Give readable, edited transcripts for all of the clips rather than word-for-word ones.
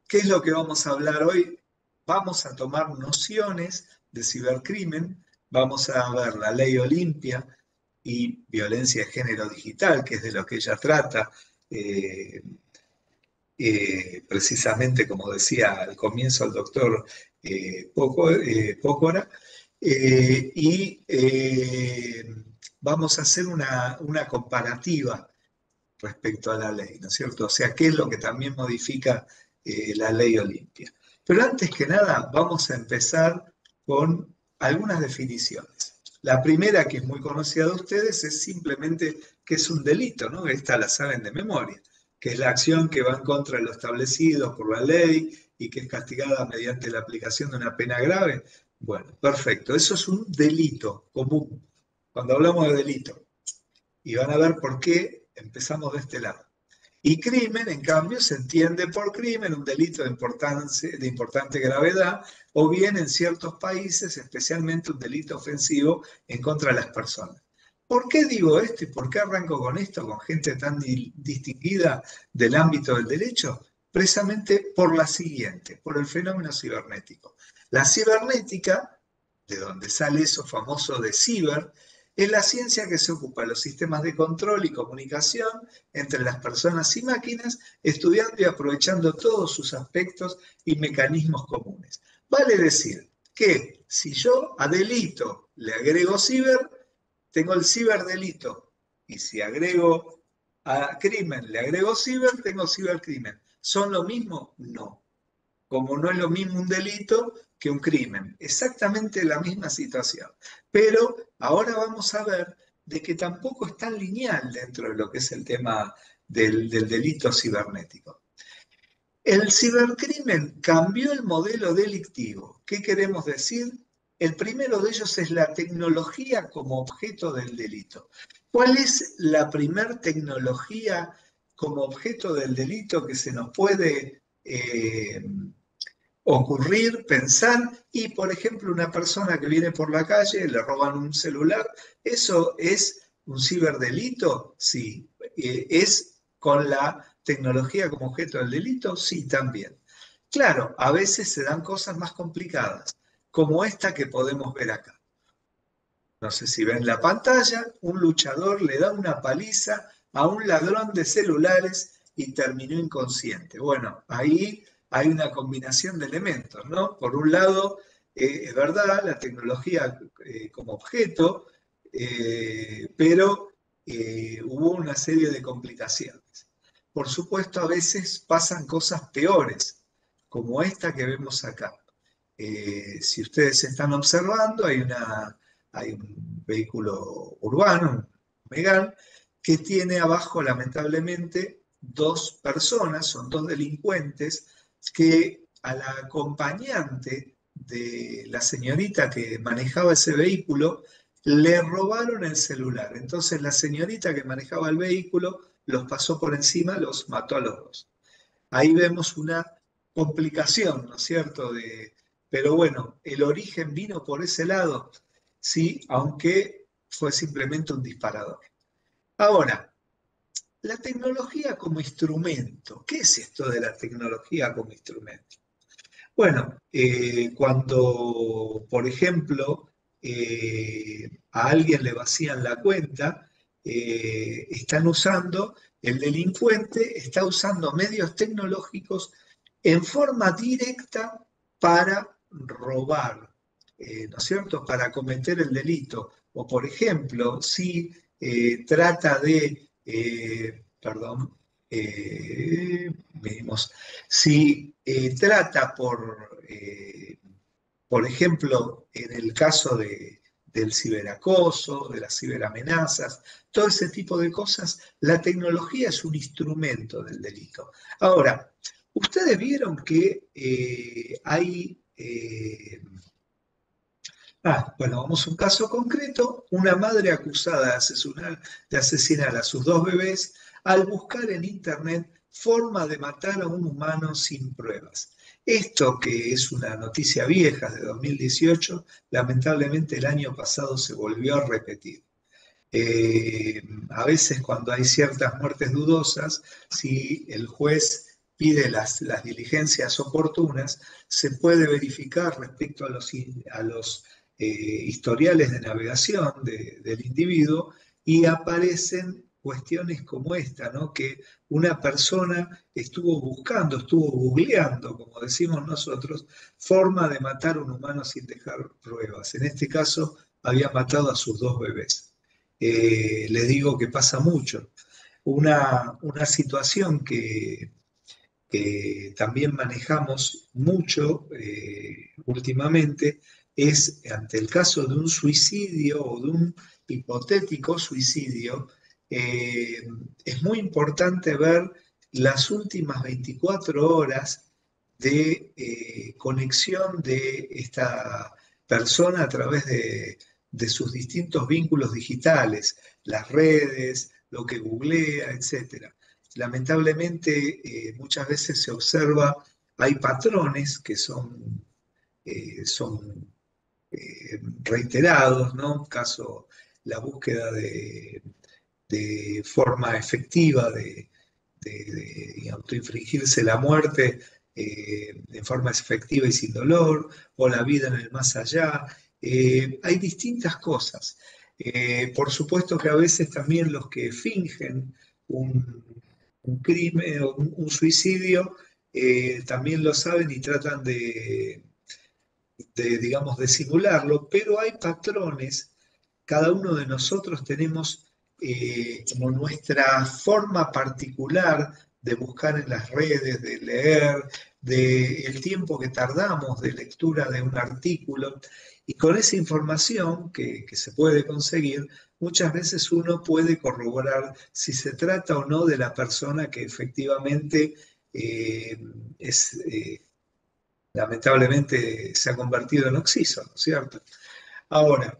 ¿Qué es lo que vamos a hablar hoy? Vamos a tomar nociones de cibercrimen, vamos a ver la ley Olimpia y violencia de género digital, que es de lo que ella trata, eh, precisamente como decía al comienzo el doctor Pócora, y vamos a hacer una comparativa respecto a la ley, ¿no es cierto? O sea, ¿qué es lo que también modifica la ley Olimpia? Pero antes que nada, vamos a empezar con algunas definiciones. La primera, que es muy conocida de ustedes, es simplemente que es un delito, ¿no? Esta la saben de memoria, que es la acción que va en contra de lo establecido por la ley y que es castigada mediante la aplicación de una pena grave. Bueno, perfecto, eso es un delito común. Cuando hablamos de delito, y van a ver por qué empezamos de este lado. Y crimen, en cambio, se entiende por crimen un delito de importante gravedad, o bien en ciertos países, especialmente un delito ofensivo en contra de las personas. ¿Por qué digo esto y por qué arranco con esto, con gente tan distinguida del ámbito del derecho? Precisamente por la siguiente, por el fenómeno cibernético. La cibernética, de donde sale eso famoso de ciber, es la ciencia que se ocupa de los sistemas de control y comunicación entre las personas y máquinas, estudiando y aprovechando todos sus aspectos y mecanismos comunes. Vale decir que si yo a delito le agrego ciber, tengo el ciberdelito. Y si agrego a crimen, le agrego ciber, tengo cibercrimen. ¿Son lo mismo? No. Como no es lo mismo un delito que un crimen. Exactamente la misma situación. Pero ahora vamos a ver de que tampoco es tan lineal dentro de lo que es el tema del delito cibernético. El cibercrimen cambió el modelo delictivo. ¿Qué queremos decir? El primero de ellos es la tecnología como objeto del delito. ¿Cuál es la primer tecnología como objeto del delito que se nos puede ocurrir, pensar? Y, por ejemplo, una persona que viene por la calle, le roban un celular, ¿eso es un ciberdelito? Sí. ¿Es con la tecnología como objeto del delito? Sí, también. Claro, a veces se dan cosas más complicadas, como esta que podemos ver acá. No sé si ven la pantalla, un luchador le da una paliza a un ladrón de celulares y terminó inconsciente. Bueno, ahí hay una combinación de elementos, ¿no? Por un lado, es verdad, la tecnología como objeto, pero hubo una serie de complicaciones. Por supuesto, a veces pasan cosas peores, como esta que vemos acá. Si ustedes están observando, hay un vehículo urbano, un Megane, que tiene abajo, lamentablemente, dos personas, son dos delincuentes, que a la acompañante de la señorita que manejaba ese vehículo le robaron el celular. Entonces la señorita que manejaba el vehículo los pasó por encima, los mató a los dos. Ahí vemos una complicación, ¿no es cierto? Pero bueno, el origen vino por ese lado, sí, aunque fue simplemente un disparador. Ahora, la tecnología como instrumento. ¿Qué es esto de la tecnología como instrumento? Bueno, cuando, por ejemplo, a alguien le vacían la cuenta, el delincuente está usando medios tecnológicos en forma directa para robar, ¿no es cierto? Para cometer el delito. O, por ejemplo, si trata de, perdón, medimos, si trata por ejemplo, en el caso del ciberacoso, de las ciberamenazas, todo ese tipo de cosas, la tecnología es un instrumento del delito. Ahora, ustedes vieron que bueno, vamos a un caso concreto, una madre acusada de asesinar a sus dos bebés al buscar en internet forma de matar a un humano sin pruebas. Esto, que es una noticia vieja de 2018, lamentablemente el año pasado se volvió a repetir. A veces cuando hay ciertas muertes dudosas, si el juez pide las diligencias oportunas, se puede verificar respecto a los historiales de navegación del individuo y aparecen cuestiones como esta, ¿no? Que una persona estuvo buscando, estuvo googleando, como decimos nosotros, forma de matar a un humano sin dejar pruebas. En este caso, había matado a sus 2 bebés. Les digo que pasa mucho. Una situación que también manejamos mucho últimamente es ante el caso de un suicidio o de un hipotético suicidio, eh, es muy importante ver las últimas 24 horas de conexión de esta persona a través de sus distintos vínculos digitales, las redes, lo que googlea, etc. Lamentablemente, muchas veces se observa, hay patrones que son reiterados, ¿no? Caso la búsqueda de forma efectiva de autoinfligirse la muerte en forma efectiva y sin dolor, o la vida en el más allá. Hay distintas cosas. Por supuesto que a veces también los que fingen un, un crimen o un suicidio también lo saben y tratan digamos, de simularlo, pero hay patrones. Cada uno de nosotros tenemos como nuestra forma particular de buscar en las redes, de leer, del tiempo que tardamos de lectura de un artículo. Y con esa información que se puede conseguir, muchas veces uno puede corroborar si se trata o no de la persona que efectivamente eh, es, lamentablemente se ha convertido en oxígeno, ¿cierto? Ahora,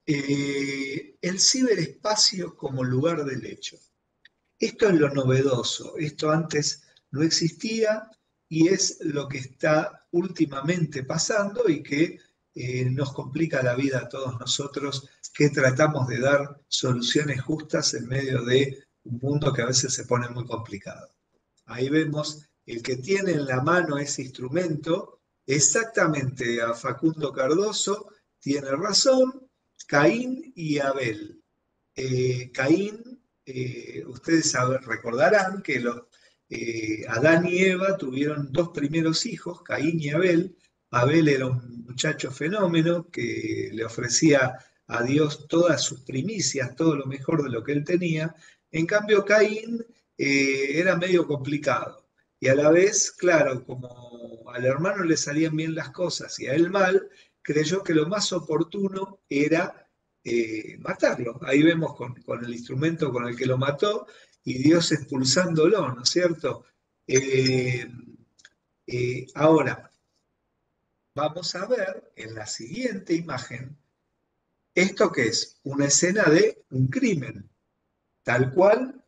el ciberespacio como lugar del hecho. Esto es lo novedoso, esto antes no existía y es lo que está últimamente pasando y que nos complica la vida a todos nosotros que tratamos de dar soluciones justas en medio de un mundo que a veces se pone muy complicado. Ahí vemos el que tiene en la mano ese instrumento, exactamente a Facundo Cardoso, tiene razón, Caín y Abel. Caín, ustedes recordarán que Adán y Eva tuvieron 2 primeros hijos, Caín y Abel. Abel era un muchacho fenómeno que le ofrecía a Dios todas sus primicias, todo lo mejor de lo que él tenía. En cambio, Caín era medio complicado. Y a la vez, claro, como al hermano le salían bien las cosas y a él mal, creyó que lo más oportuno era matarlo. Ahí vemos con el instrumento con el que lo mató y Dios expulsándolo, ¿no es cierto? Ahora, vamos a ver en la siguiente imagen esto que es una escena de un crimen, tal cual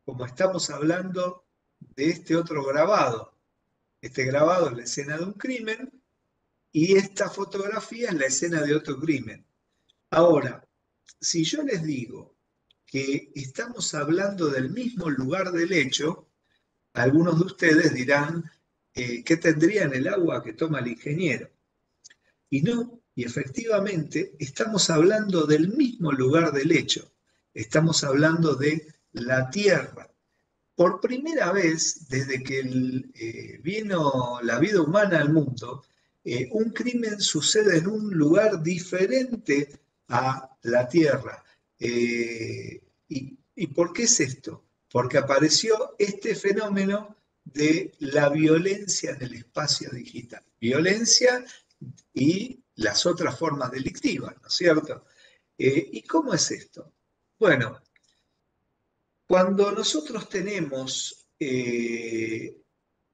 como estamos hablando de este otro grabado. Este grabado es la escena de un crimen y esta fotografía es la escena de otro crimen. Ahora, si yo les digo que estamos hablando del mismo lugar del hecho, algunos de ustedes dirán, ¿qué tendría en el agua que toma el ingeniero? Y no, y efectivamente estamos hablando del mismo lugar del hecho, estamos hablando de la Tierra. Por primera vez, desde que vino la vida humana al mundo, un crimen sucede en un lugar diferente a la Tierra. ¿Y por qué es esto? Porque apareció este fenómeno de la violencia en el espacio digital. Violencia y las otras formas delictivas, ¿no es cierto? ¿Y cómo es esto? Bueno, cuando nosotros tenemos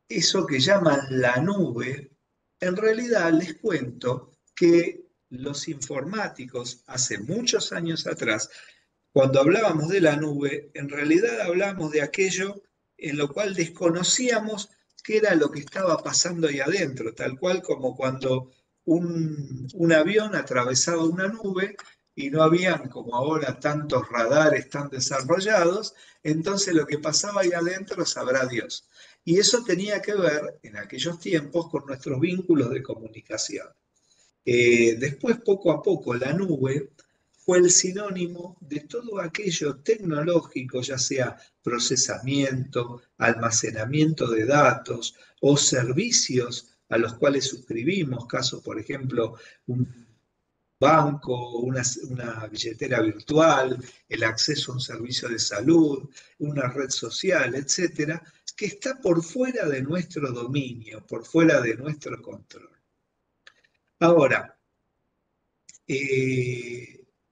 eso que llaman la nube, en realidad les cuento que los informáticos hace muchos años atrás, cuando hablábamos de la nube, en realidad hablábamos de aquello en lo cual desconocíamos qué era lo que estaba pasando ahí adentro, tal cual como cuando un avión atravesaba una nube y no habían como ahora tantos radares tan desarrollados, entonces lo que pasaba ahí adentro sabrá Dios. Y eso tenía que ver en aquellos tiempos con nuestros vínculos de comunicación. Después, poco a poco, la nube fue el sinónimo de todo aquello tecnológico, ya sea procesamiento, almacenamiento de datos o servicios a los cuales suscribimos, caso, por ejemplo, un banco, una billetera virtual, el acceso a un servicio de salud, una red social, etcétera, que está por fuera de nuestro dominio, por fuera de nuestro control. Ahora,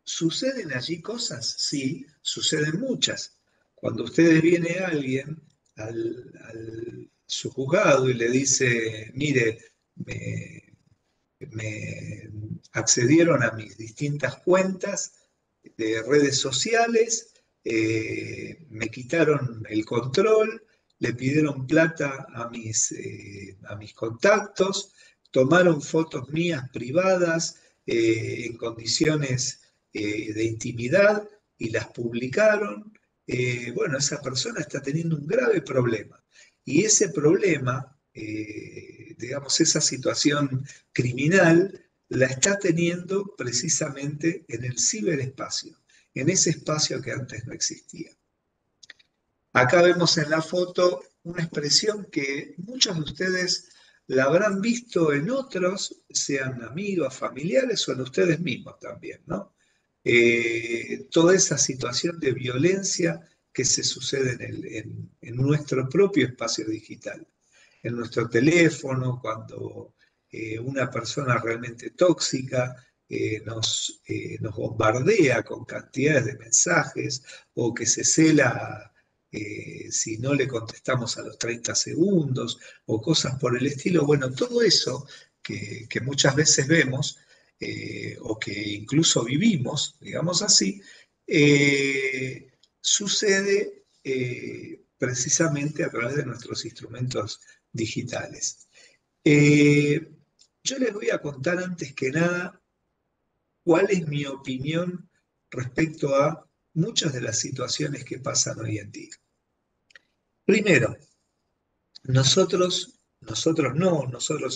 ¿suceden allí cosas? Sí, suceden muchas. Cuando ustedes viene alguien al su juzgado y le dice, mire, me accedieron a mis distintas cuentas de redes sociales, me quitaron el control, le pidieron plata a mis contactos, tomaron fotos mías privadas en condiciones de intimidad y las publicaron. Bueno, esa persona está teniendo un grave problema. Y ese problema, digamos, esa situación criminal, la está teniendo precisamente en el ciberespacio, en ese espacio que antes no existía. Acá vemos en la foto una expresión que muchos de ustedes la habrán visto en otros, sean amigos, familiares o en ustedes mismos también, ¿no? Toda esa situación de violencia que se sucede en nuestro propio espacio digital, en nuestro teléfono, cuando una persona realmente tóxica nos bombardea con cantidades de mensajes o que se cela si no le contestamos a los 30 segundos o cosas por el estilo. Bueno, todo eso que muchas veces vemos o que incluso vivimos, digamos así, sucede precisamente a través de nuestros instrumentos digitales. Eh, yo les voy a contar antes que nada cuál es mi opinión respecto a muchas de las situaciones que pasan hoy en día. Primero, nosotros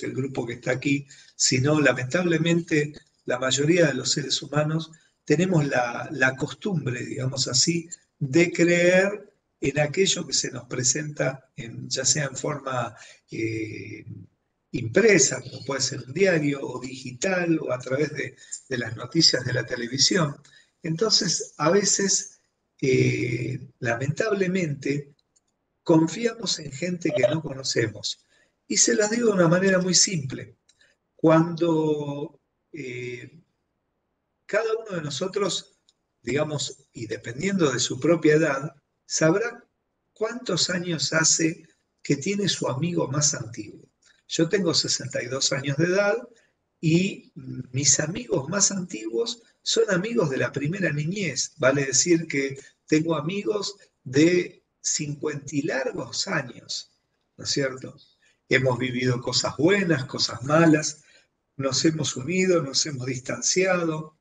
el grupo que está aquí, sino lamentablemente la mayoría de los seres humanos tenemos la costumbre, digamos así, de creer en aquello que se nos presenta, ya sea en forma eh, impresa, como puede ser un diario, o digital, o a través de las noticias de la televisión. Entonces, a veces, lamentablemente, confiamos en gente que no conocemos. Y se las digo de una manera muy simple. Cuando cada uno de nosotros, digamos, y dependiendo de su propia edad, sabrá cuántos años hace que tiene su amigo más antiguo. Yo tengo 62 años de edad y mis amigos más antiguos son amigos de la primera niñez. Vale decir que tengo amigos de 50 y largos años, ¿no es cierto? Hemos vivido cosas buenas, cosas malas, nos hemos unido, nos hemos distanciado,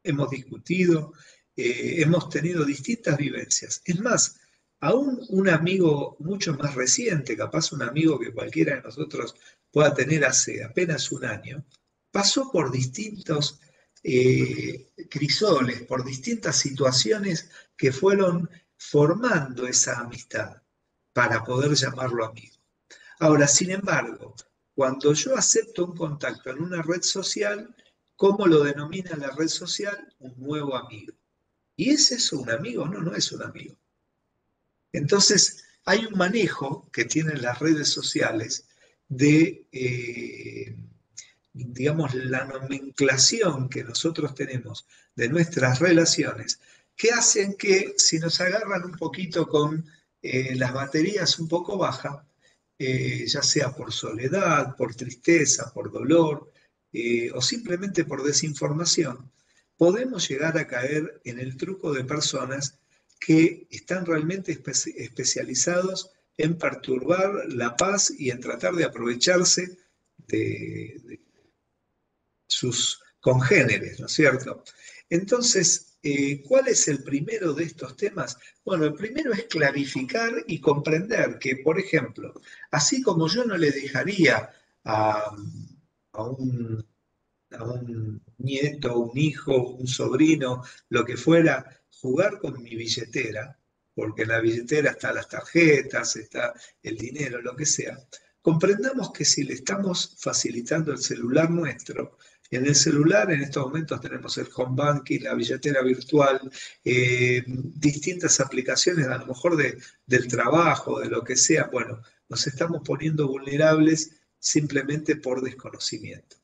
hemos discutido, hemos tenido distintas vivencias. Es más, aún un amigo mucho más reciente, capaz un amigo que cualquiera de nosotros pueda tener hace apenas un año, pasó por distintos crisoles, por distintas situaciones que fueron formando esa amistad para poder llamarlo amigo. Ahora, sin embargo, cuando yo acepto un contacto en una red social, ¿cómo lo denomina la red social? Un nuevo amigo. ¿Y es eso un amigo? No, no es un amigo. Entonces, hay un manejo que tienen las redes sociales de, digamos, la nomenclación que nosotros tenemos de nuestras relaciones, que hacen que si nos agarran un poquito con las baterías un poco bajas, ya sea por soledad, por tristeza, por dolor o simplemente por desinformación, podemos llegar a caer en el truco de personas que están realmente especializados en perturbar la paz y en tratar de aprovecharse de sus congéneres, ¿no es cierto? Entonces, ¿cuál es el primero de estos temas? Bueno, el primero es clarificar y comprender que, por ejemplo, así como yo no le dejaría a, a un, a un nieto, un hijo, un sobrino, lo que fuera, jugar con mi billetera, porque en la billetera están las tarjetas, está el dinero, lo que sea, comprendamos que si le estamos facilitando el celular nuestro, en el celular en estos momentos tenemos el home banking, la billetera virtual, distintas aplicaciones, a lo mejor del trabajo, de lo que sea. Bueno, nos estamos poniendo vulnerables simplemente por desconocimiento.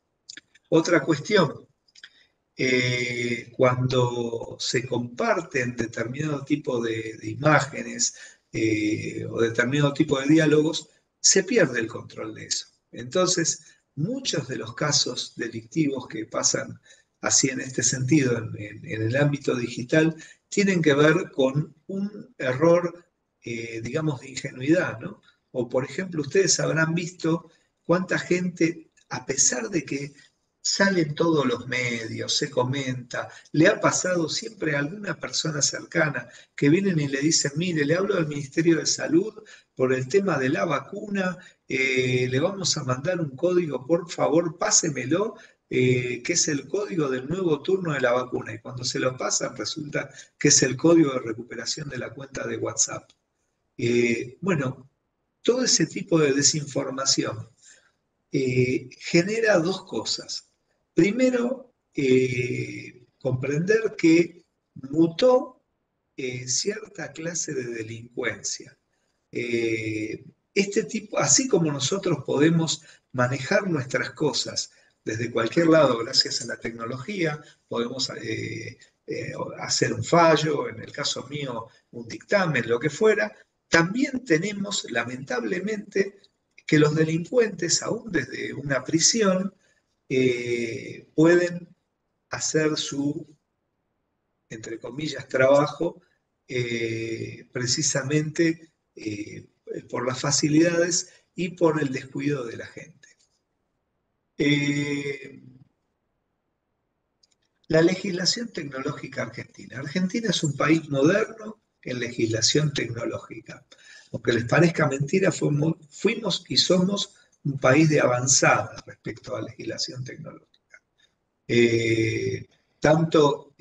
Otra cuestión, cuando se comparten determinado tipo de imágenes o determinado tipo de diálogos, se pierde el control de eso. Entonces, muchos de los casos delictivos que pasan así en este sentido en el ámbito digital tienen que ver con un error, digamos, de ingenuidad, ¿no? O, por ejemplo, ustedes habrán visto cuánta gente, a pesar de que sale en todos los medios, se comenta, le ha pasado siempre a alguna persona cercana que vienen y le dicen, mire, le hablo del Ministerio de Salud por el tema de la vacuna, le vamos a mandar un código, por favor, pásemelo, que es el código del nuevo turno de la vacuna. Y cuando se lo pasan, resulta que es el código de recuperación de la cuenta de WhatsApp. Bueno, todo ese tipo de desinformación genera dos cosas. Primero, comprender que mutó cierta clase de delincuencia. Este tipo, así como nosotros podemos manejar nuestras cosas desde cualquier lado gracias a la tecnología, podemos hacer un fallo, en el caso mío, un dictamen, lo que fuera, también tenemos, lamentablemente, que los delincuentes, aún desde una prisión, pueden hacer su, entre comillas, trabajo precisamente por las facilidades y por el descuido de la gente. Eh, la legislación tecnológica argentina. Argentina es un país moderno en legislación tecnológica. Aunque les parezca mentira, fuimos y somos un país de avanzada respecto a la legislación tecnológica. Tanto,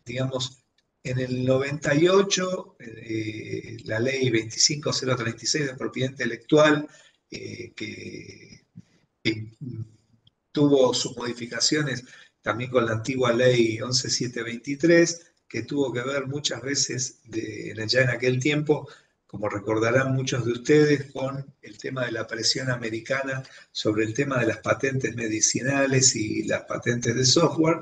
digamos, en el 98, la ley 25036 de propiedad intelectual, que tuvo sus modificaciones también con la antigua ley 11723, que tuvo que ver muchas veces ya en aquel tiempo, como recordarán muchos de ustedes, con el tema de la presión americana sobre el tema de las patentes medicinales y las patentes de software.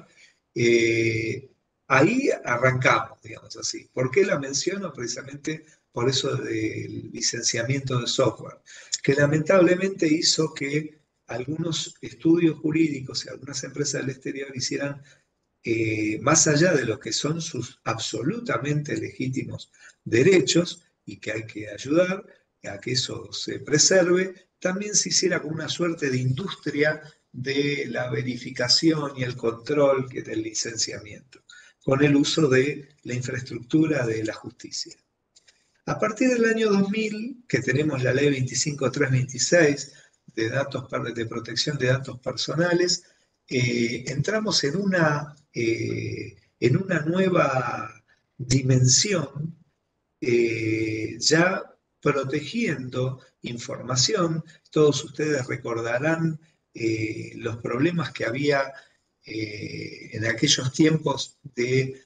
Ahí arrancamos, digamos así. ¿Por qué la menciono? Precisamente por eso del licenciamiento de software, que lamentablemente hizo que algunos estudios jurídicos y algunas empresas del exterior hicieran, más allá de lo que son sus absolutamente legítimos derechos y que hay que ayudar a que eso se preserve, también se hiciera como una suerte de industria de la verificación y el control del licenciamiento, con el uso de la infraestructura de la justicia. A partir del año 2000, que tenemos la ley 25326 de protección de datos personales, entramos en una nueva dimensión, ya protegiendo información. Todos ustedes recordarán los problemas que había en aquellos tiempos de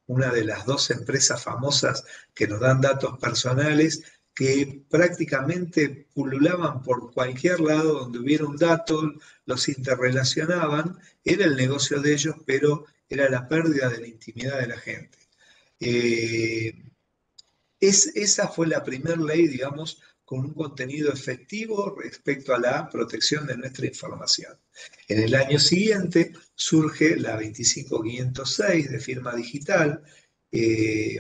una de las dos empresas famosas que nos dan datos personales, que prácticamente pululaban por cualquier lado donde hubiera un dato, los interrelacionaban, era el negocio de ellos, pero era la pérdida de la intimidad de la gente. Eh, Esa fue la primera ley, digamos, con un contenido efectivo respecto a la protección de nuestra información. En el año siguiente surge la 25506 de firma digital,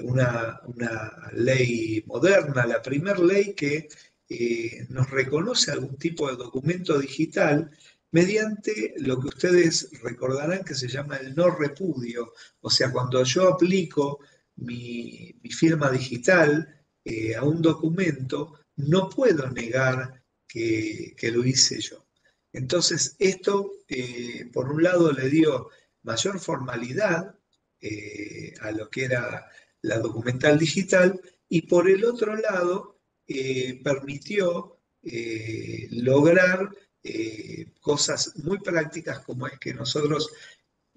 una ley moderna, la primera ley que nos reconoce algún tipo de documento digital mediante lo que ustedes recordarán que se llama el no repudio. O sea, cuando yo aplico mi firma digital a un documento, no puedo negar que lo hice yo. Entonces, esto, por un lado, le dio mayor formalidad a lo que era la documental digital, y por el otro lado, permitió lograr cosas muy prácticas, como es que nosotros,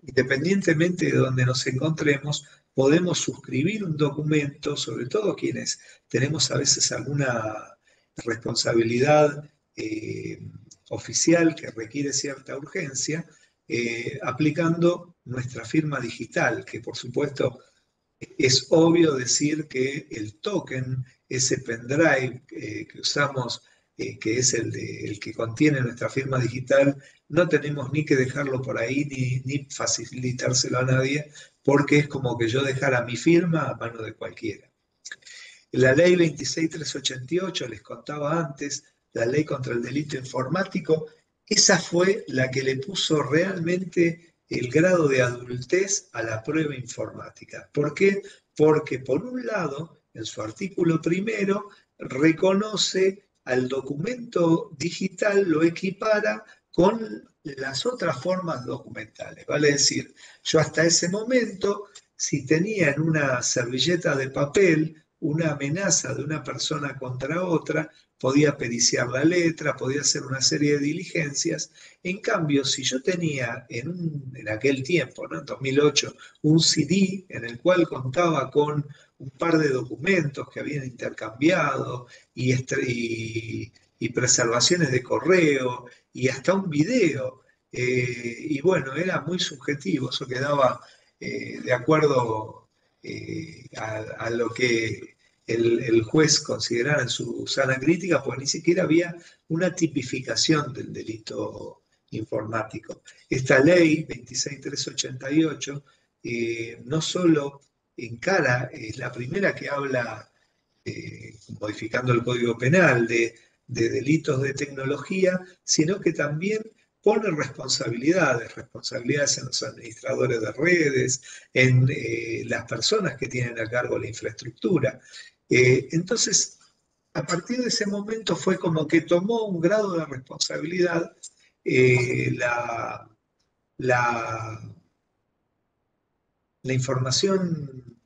independientemente de donde nos encontremos, podemos suscribir un documento, sobre todo quienes tenemos a veces alguna responsabilidad oficial que requiere cierta urgencia, aplicando nuestra firma digital, que por supuesto es obvio decir que el token, ese pendrive que usamos, que es el que contiene nuestra firma digital, no tenemos ni que dejarlo por ahí ni facilitárselo a nadie, porque es como que yo dejara mi firma a mano de cualquiera. La ley 26388, les contaba antes, la ley contra el delito informático, esa fue la que le puso realmente el grado de adultez a la prueba informática. ¿Por qué? Porque por un lado, en su artículo primero, reconoce al documento digital, lo equipara con las otras formas documentales. Vale decir, yo hasta ese momento, si tenía en una servilleta de papel una amenaza de una persona contra otra, podía periciar la letra, podía hacer una serie de diligencias. En cambio, si yo tenía en aquel tiempo, ¿no? En 2008, un CD en el cual contaba con un par de documentos que habían intercambiado y preservaciones de correo y hasta un video, y bueno, era muy subjetivo, eso quedaba de acuerdo a lo que el juez considerara en su sana crítica, pues ni siquiera había una tipificación del delito informático. Esta ley 26388 no solo encara, es la primera que habla, modificando el Código Penal, de delitos de tecnología, sino que también pone responsabilidades en los administradores de redes, en las personas que tienen a cargo la infraestructura. Entonces, a partir de ese momento fue como que tomó un grado de responsabilidad la, la, la información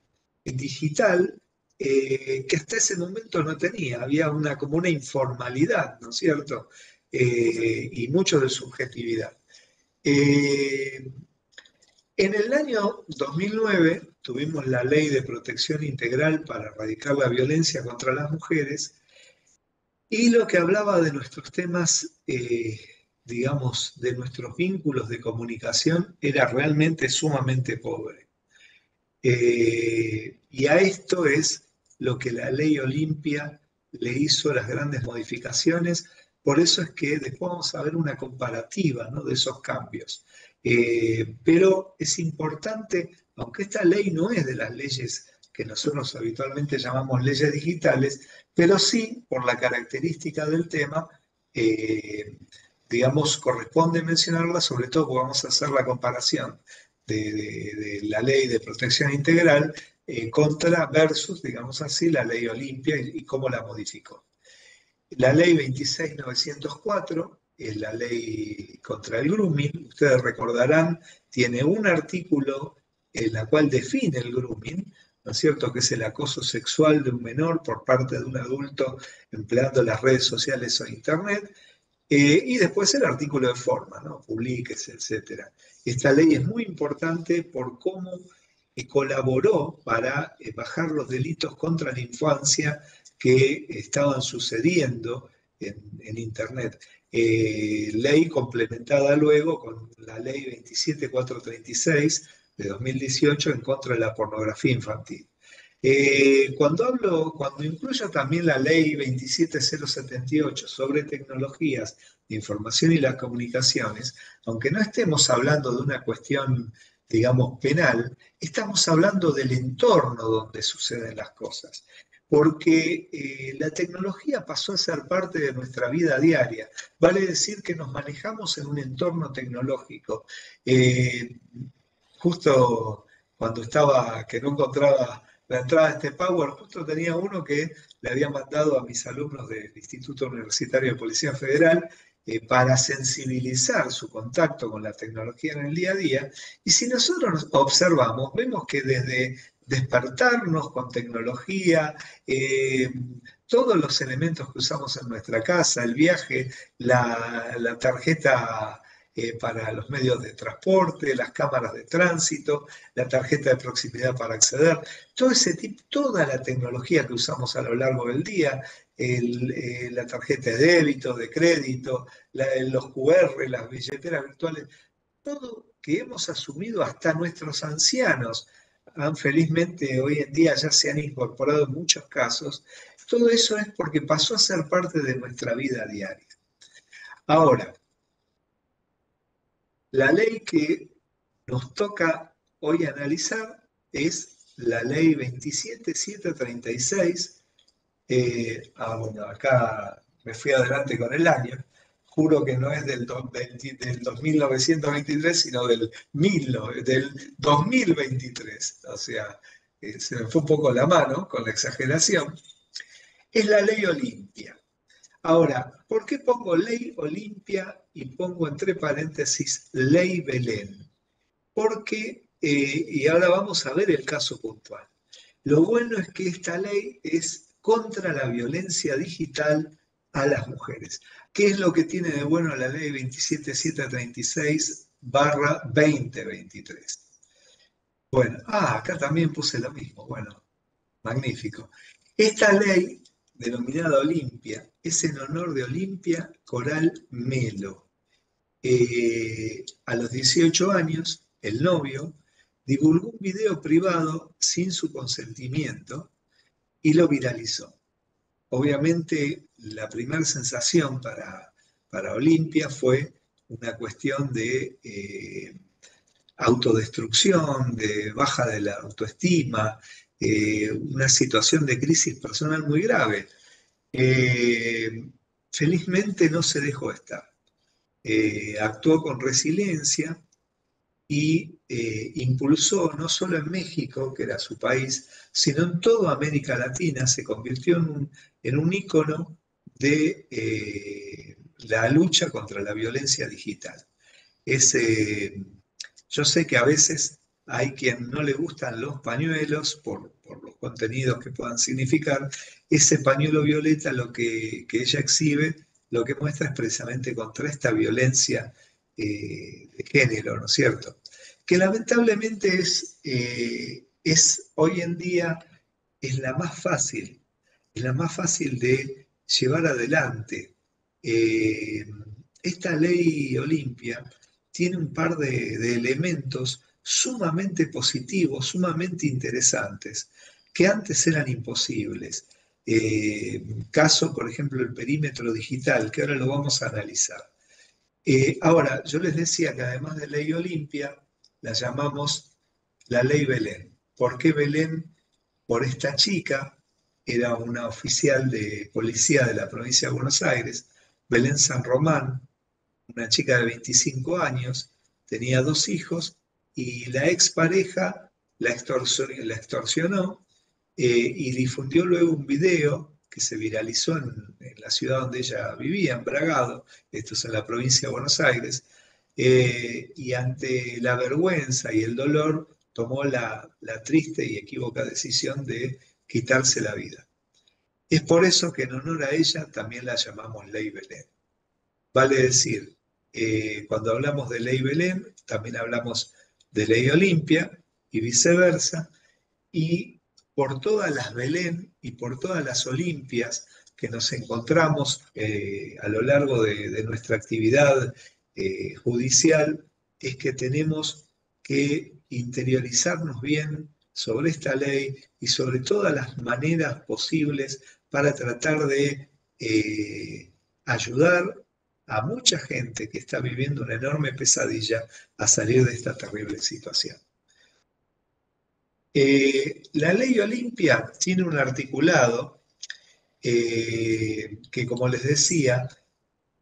digital, que hasta ese momento no tenía. Había como una informalidad, ¿no es cierto? Y mucho de subjetividad. Eh, en el año 2009 tuvimos la Ley de Protección Integral para erradicar la violencia contra las mujeres, y lo que hablaba de nuestros temas, digamos, de nuestros vínculos de comunicación, era realmente sumamente pobre. Y a esto es lo que la ley Olimpia le hizo las grandes modificaciones. Por eso es que después vamos a ver una comparativa, ¿no?, de esos cambios. Pero es importante, aunque esta ley no es de las leyes que nosotros habitualmente llamamos leyes digitales, pero sí, por la característica del tema, digamos, corresponde mencionarla, sobre todo porque vamos a hacer la comparación de la ley de protección integral contra versus, digamos así, la ley Olimpia y cómo la modificó. La ley 26904 es la ley contra el grooming. Ustedes recordarán, tiene un artículo en la cual define el grooming, ¿no es cierto?, que es el acoso sexual de un menor por parte de un adulto empleando las redes sociales o internet. Y después el artículo de forma, ¿no?, publíquese, etc. Esta ley es muy importante por cómo colaboró para bajar los delitos contra la infancia que estaban sucediendo en Internet. Ley complementada luego con la ley 27436 de 2018 en contra de la pornografía infantil. Cuando incluyo también la ley 27078 sobre tecnologías de información y las comunicaciones, aunque no estemos hablando de una cuestión, digamos, penal, estamos hablando del entorno donde suceden las cosas. porque la tecnología pasó a ser parte de nuestra vida diaria. Vale decir que nos manejamos en un entorno tecnológico. Eh, Justo cuando estaba, que no encontraba la entrada a este Power, justo tenía uno que le había mandado a mis alumnos del Instituto Universitario de Policía Federal para sensibilizar su contacto con la tecnología en el día a día. Y si nosotros nos observamos, vemos que desde despertarnos con tecnología, todos los elementos que usamos en nuestra casa, el viaje, la tarjeta para los medios de transporte, las cámaras de tránsito, la tarjeta de proximidad para acceder, todo ese tipo, toda la tecnología que usamos a lo largo del día, la tarjeta de débito, de crédito, los QR, las billeteras virtuales, todo que hemos asumido hasta nuestros ancianos, felizmente hoy en día ya se han incorporado en muchos casos, todo eso es porque pasó a ser parte de nuestra vida diaria. Ahora, la ley que nos toca hoy analizar es la ley 27736. Bueno, acá me fui adelante con el año. Juro que no es del 2923, sino del 2023. O sea, se me fue un poco la mano con la exageración. Es la ley Olimpia. Ahora, ¿por qué pongo ley Olimpia y pongo entre paréntesis ley Belén? Porque, y ahora vamos a ver el caso puntual. Lo bueno es que esta ley es contra la violencia digital a las mujeres. ¿Qué es lo que tiene de bueno la ley 27736/2023? Bueno, acá también puse lo mismo. Bueno, magnífico. Esta ley, denominada Olimpia, es en honor de Olimpia Coral Melo. A los 18 años, el novio divulgó un video privado sin su consentimiento y lo viralizó. Obviamente, la primera sensación para Olimpia fue una cuestión de autodestrucción, de baja de la autoestima, una situación de crisis personal muy grave. Felizmente no se dejó estar. Actuó con resiliencia y impulsó no solo en México, que era su país, sino en toda América Latina, se convirtió en un ícono de la lucha contra la violencia digital. Es, yo sé que a veces hay quien no le gustan los pañuelos por los contenidos que puedan significar. Ese pañuelo violeta, que ella exhibe, lo que muestra es precisamente contra esta violencia de género, ¿no es cierto? Que lamentablemente es hoy en día es la más fácil de llevar adelante. Eh, Esta ley Olimpia tiene un par de elementos sumamente positivos, sumamente interesantes, que antes eran imposibles. Caso, por ejemplo, el perímetro digital, que ahora lo vamos a analizar. Ahora, yo les decía que además de ley Olimpia, la llamamos la ley Belén. ¿Por qué Belén? Por esta chica, era una oficial de policía de la provincia de Buenos Aires, Belén San Román, una chica de 25 años, tenía 2 hijos y la expareja la extorsionó y difundió luego un video que se viralizó en la ciudad donde ella vivía, en Bragado, esto es en la provincia de Buenos Aires, y ante la vergüenza y el dolor tomó la triste y equívoca decisión de quitarse la vida. Es por eso que en honor a ella también la llamamos Ley Belén. Vale decir, cuando hablamos de Ley Belén, también hablamos de Ley Olimpia y viceversa, y por todas las Belén y por todas las Olimpias que nos encontramos a lo largo de nuestra actividad judicial, es que tenemos que interiorizarnos bien sobre esta ley y sobre todas las maneras posibles para tratar de ayudar a mucha gente que está viviendo una enorme pesadilla a salir de esta terrible situación. La ley Olimpia tiene un articulado que, como les decía,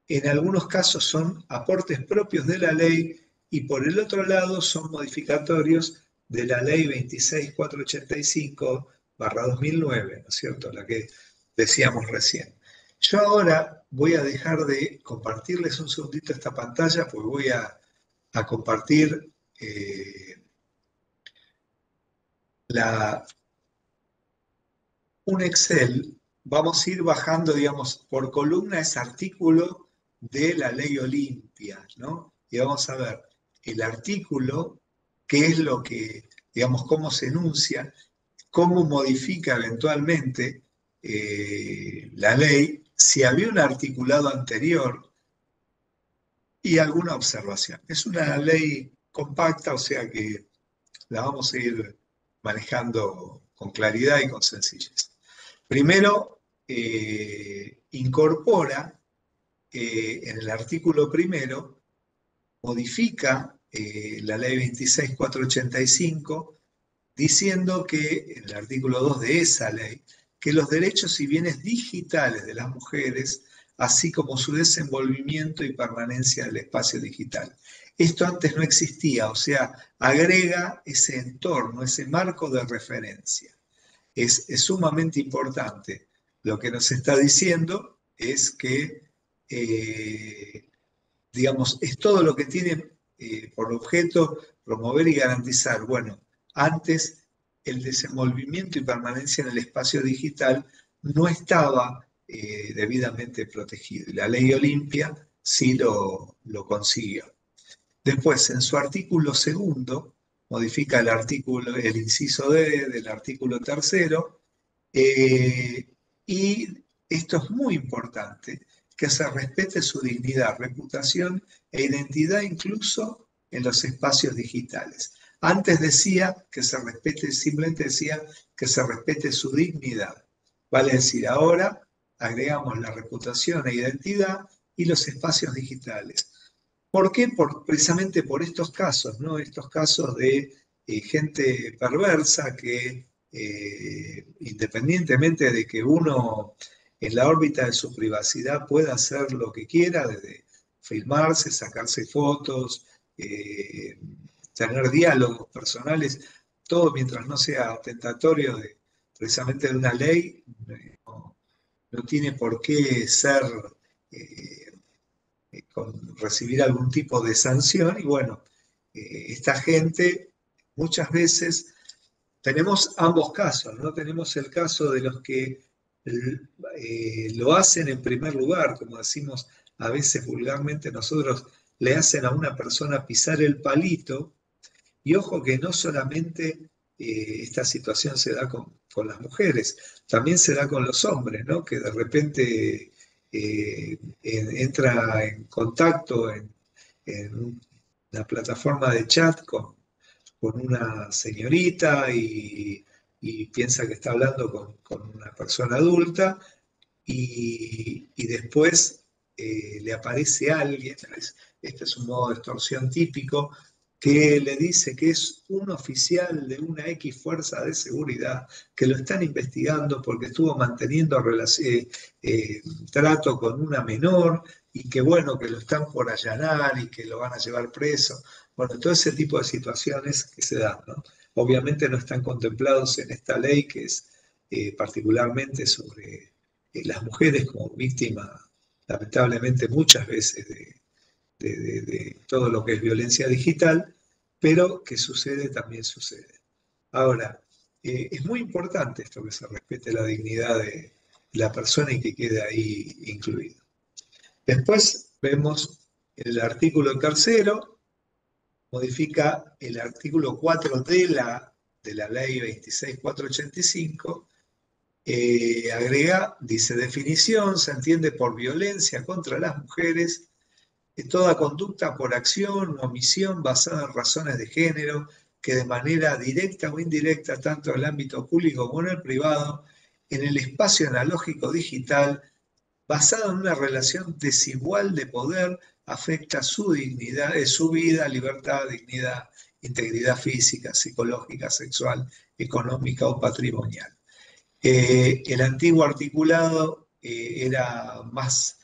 en algunos casos son aportes propios de la ley y por el otro lado son modificatorios de la ley 26485/2009, ¿no es cierto? La que decíamos recién. Yo ahora voy a dejar de compartirles un segundito esta pantalla, porque voy a compartir un Excel. Vamos a ir bajando, digamos, por columna ese artículo de la ley Olimpia, ¿no? Y vamos a ver el artículo, qué es lo que, digamos, cómo se enuncia, cómo modifica eventualmente la ley, si había un articulado anterior y alguna observación. Es una ley compacta, o sea que la vamos a ir manejando con claridad y con sencillez. Primero, incorpora en el artículo primero, modifica la ley 26485, diciendo que, en el artículo 2 de esa ley, que los derechos y bienes digitales de las mujeres, así como su desenvolvimiento y permanencia en el espacio digital. Esto antes no existía, o sea, agrega ese entorno, ese marco de referencia. Es sumamente importante. Lo que nos está diciendo es que, digamos, es todo lo que tiene por objeto promover y garantizar. Bueno, antes el desenvolvimiento y permanencia en el espacio digital no estaba debidamente protegido. Y la ley Olimpia sí lo consiguió. Después, en su artículo segundo, modifica el inciso D del artículo tercero, y esto es muy importante, que se respete su dignidad, reputación e identidad incluso en los espacios digitales. Antes decía que se respete, simplemente decía que se respete su dignidad. Vale decir, ahora agregamos la reputación e identidad y los espacios digitales. ¿Por qué? Precisamente por estos casos, ¿no? Estos casos de gente perversa que, independientemente de que uno en la órbita de su privacidad pueda hacer lo que quiera, desde filmarse, sacarse fotos, tener diálogos personales, todo mientras no sea tentatorio precisamente de una ley, no tiene por qué ser eh, recibir algún tipo de sanción. Y bueno, esta gente muchas veces, tenemos ambos casos, ¿no? Tenemos el caso de los que lo hacen en primer lugar, como decimos a veces vulgarmente nosotros, le hacen a una persona pisar el palito, y ojo que no solamente esta situación se da con las mujeres, también se da con los hombres, ¿no? Que de repente entra en contacto en una plataforma de chat con una señorita y piensa que está hablando con una persona adulta y después le aparece alguien, este es un modo de extorsión típico, que le dice que es un oficial de una X fuerza de seguridad, que lo están investigando porque estuvo manteniendo trato con una menor y que bueno, que lo están por allanar y que lo van a llevar preso. Bueno, todo ese tipo de situaciones que se dan, ¿no? Obviamente no están contemplados en esta ley que es particularmente sobre las mujeres como víctimas, lamentablemente muchas veces de todo lo que es violencia digital, pero que sucede también sucede. Ahora, es muy importante esto que se respete la dignidad de la persona y que quede ahí incluido. Después vemos el artículo tercero, modifica el artículo 4 de la ley 26485. Agrega, dice, definición, se entiende por violencia contra las mujeres, toda conducta por acción o omisión basada en razones de género que de manera directa o indirecta, tanto en el ámbito público como en el privado, en el espacio analógico digital, basado en una relación desigual de poder, afecta su dignidad, su vida, libertad, dignidad integridad física, psicológica, sexual, económica o patrimonial. El antiguo articulado era más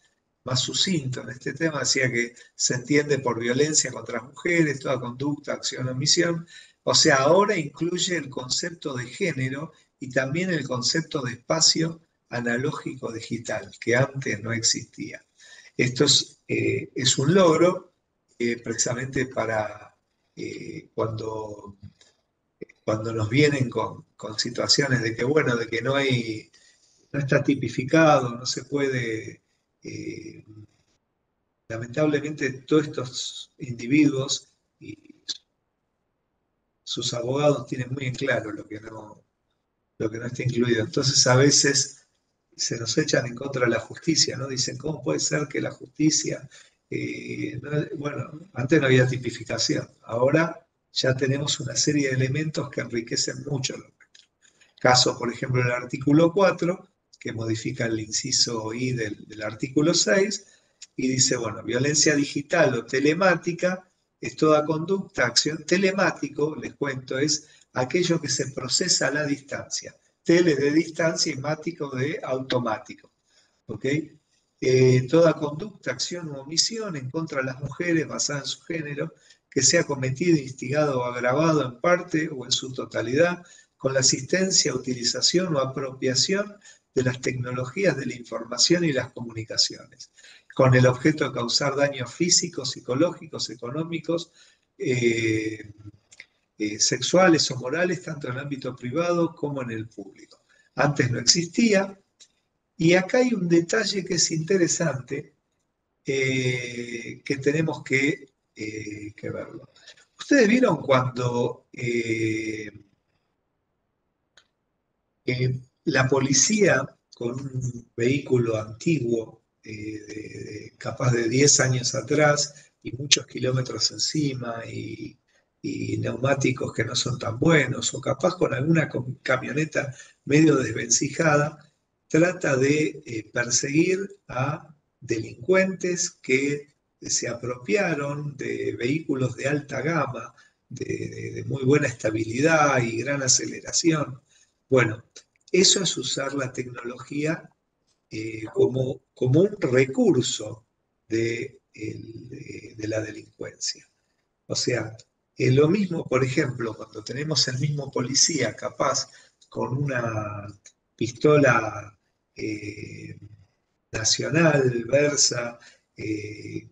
sucinto en este tema, decía que se entiende por violencia contra las mujeres, toda conducta, acción o omisión. O sea, ahora incluye el concepto de género y también el concepto de espacio analógico digital, que antes no existía. Esto es un logro precisamente para cuando nos vienen con situaciones de que, bueno, de que no está tipificado, no se puede, lamentablemente todos estos individuos y sus abogados tienen muy en claro lo que no está incluido. Entonces a veces se nos echan en contra de la justicia, ¿no? Dicen, ¿cómo puede ser que la justicia... bueno, antes no había tipificación, ahora ya tenemos una serie de elementos que enriquecen mucho lo nuestro. Caso, por ejemplo, el artículo 4, que modifica el inciso I del artículo 6, y dice, bueno, violencia digital o telemática es toda conducta, acción telemático, les cuento, es aquello que se procesa a la distancia. Tele de distancia y mático de automático. ¿Ok? Toda conducta, acción u omisión en contra de las mujeres basada en su género, que sea cometido, instigado o agravado en parte o en su totalidad, con la asistencia, utilización o apropiación de las tecnologías de la información y las comunicaciones, con el objeto de causar daños físicos, psicológicos, económicos, sexuales o morales, tanto en el ámbito privado como en el público. Antes no existía, y acá hay un detalle que es interesante, que tenemos que verlo. Ustedes vieron cuando la policía con un vehículo antiguo, capaz de 10 años atrás, y muchos kilómetros encima, y neumáticos que no son tan buenos, o capaz con alguna camioneta medio desvencijada, trata de perseguir a delincuentes que se apropiaron de vehículos de alta gama, de muy buena estabilidad y gran aceleración. Bueno, eso es usar la tecnología como un recurso de la delincuencia. O sea, lo mismo, por ejemplo, cuando tenemos el mismo policía capaz con una pistola nacional, Versa,